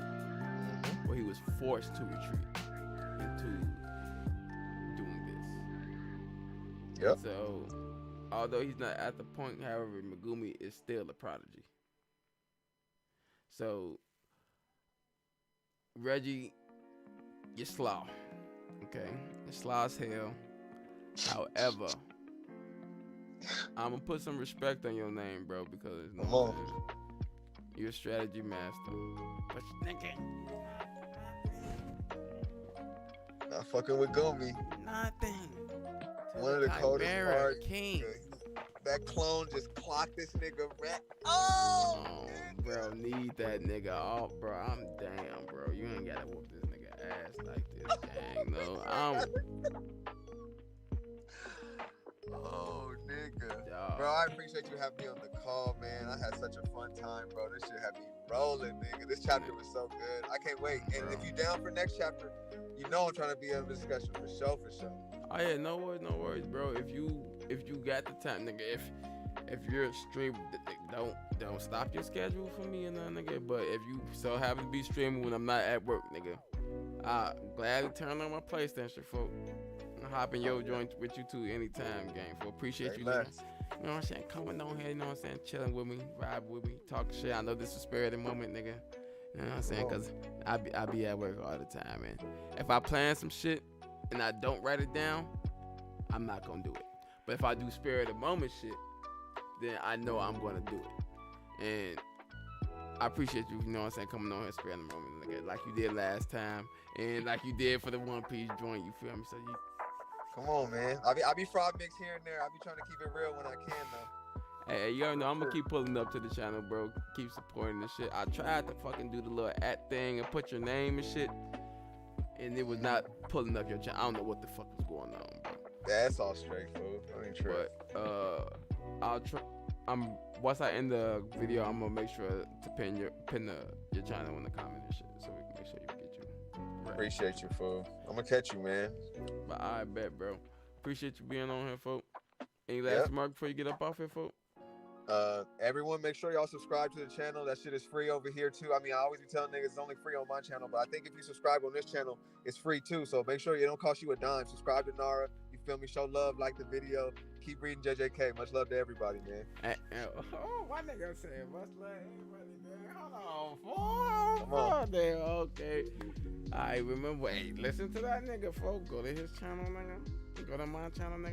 where he was forced to retreat into doing this. Yep. So, although he's not at the point, however, Megumi is still a prodigy. So, Reggie, you're slow. Okay? You're slow as hell. However, I'm gonna put some respect on your name, bro, because you're a strategy master. But nigga, not fucking with Gumi. Nothing. One of the coldest parts. King. That clone just clocked this nigga right. Oh, bro, need that nigga off, bro. I'm damn, bro. You ain't gotta whoop this nigga ass like this, gang. No, Oh, nigga. Dog. Bro, I appreciate you having me on the call, man. I had such a fun time, bro. This shit had me rolling, nigga. This chapter was so good. I can't wait. And if you down for next chapter, you know I'm trying to be in a discussion for sure. Oh yeah, no worries, bro. If you got the time, nigga, if you're streaming, don't stop your schedule for me and nothing, nigga. But if you so happen to be streaming when I'm not at work, nigga, I'm glad to turn on my PlayStation, folks. Hop in your joint with you too anytime, gang. For appreciate you, nigga. You know what I'm saying? Coming on here, you know what I'm saying? Chilling with me, vibe with me, talk shit. I know this is a spirited moment, nigga. You know what I'm saying? Cause I be at work all the time, man. If I plan some shit and I don't write it down, I'm not gonna do it. But if I do spirited moment shit, then I know I'm gonna do it. And I appreciate you, you know what I'm saying, coming on here spirited moment, nigga, like you did last time, and like you did for the One Piece joint. You feel me? So you. Come on, man. I be fraud mix here and there. I be trying to keep it real when I can, though. Hey, you already know I'm gonna keep pulling up to the channel, bro. Keep supporting this shit. I tried to fucking do the little @ thing and put your name and shit, and it was not pulling up your channel. I don't know what the fuck is going on, bro. Yeah, it's all straight, fool. I ain't true. But I'll try. Once I end the video, I'm gonna make sure to pin your channel in the comment and shit, so we can make sure you get you. Right. Appreciate you, fool. I'm gonna catch you, man. But I bet, bro. Appreciate you being on here, folks. Any last remark before you get up off here, folks? Everyone, make sure y'all subscribe to the channel. That shit is free over here too. I mean, I always be telling niggas it's only free on my channel, but I think if you subscribe on this channel, it's free too. So make sure it don't cost you a dime. Subscribe to Nara. You feel me? Show love, like the video. Keep reading JJK. Much love to everybody, man. Oh, my nigga said much love to everybody, man. Hold on, there. Okay. I remember. Hey, listen to that nigga, folks. Go to his channel, nigga. Go to my channel, nigga.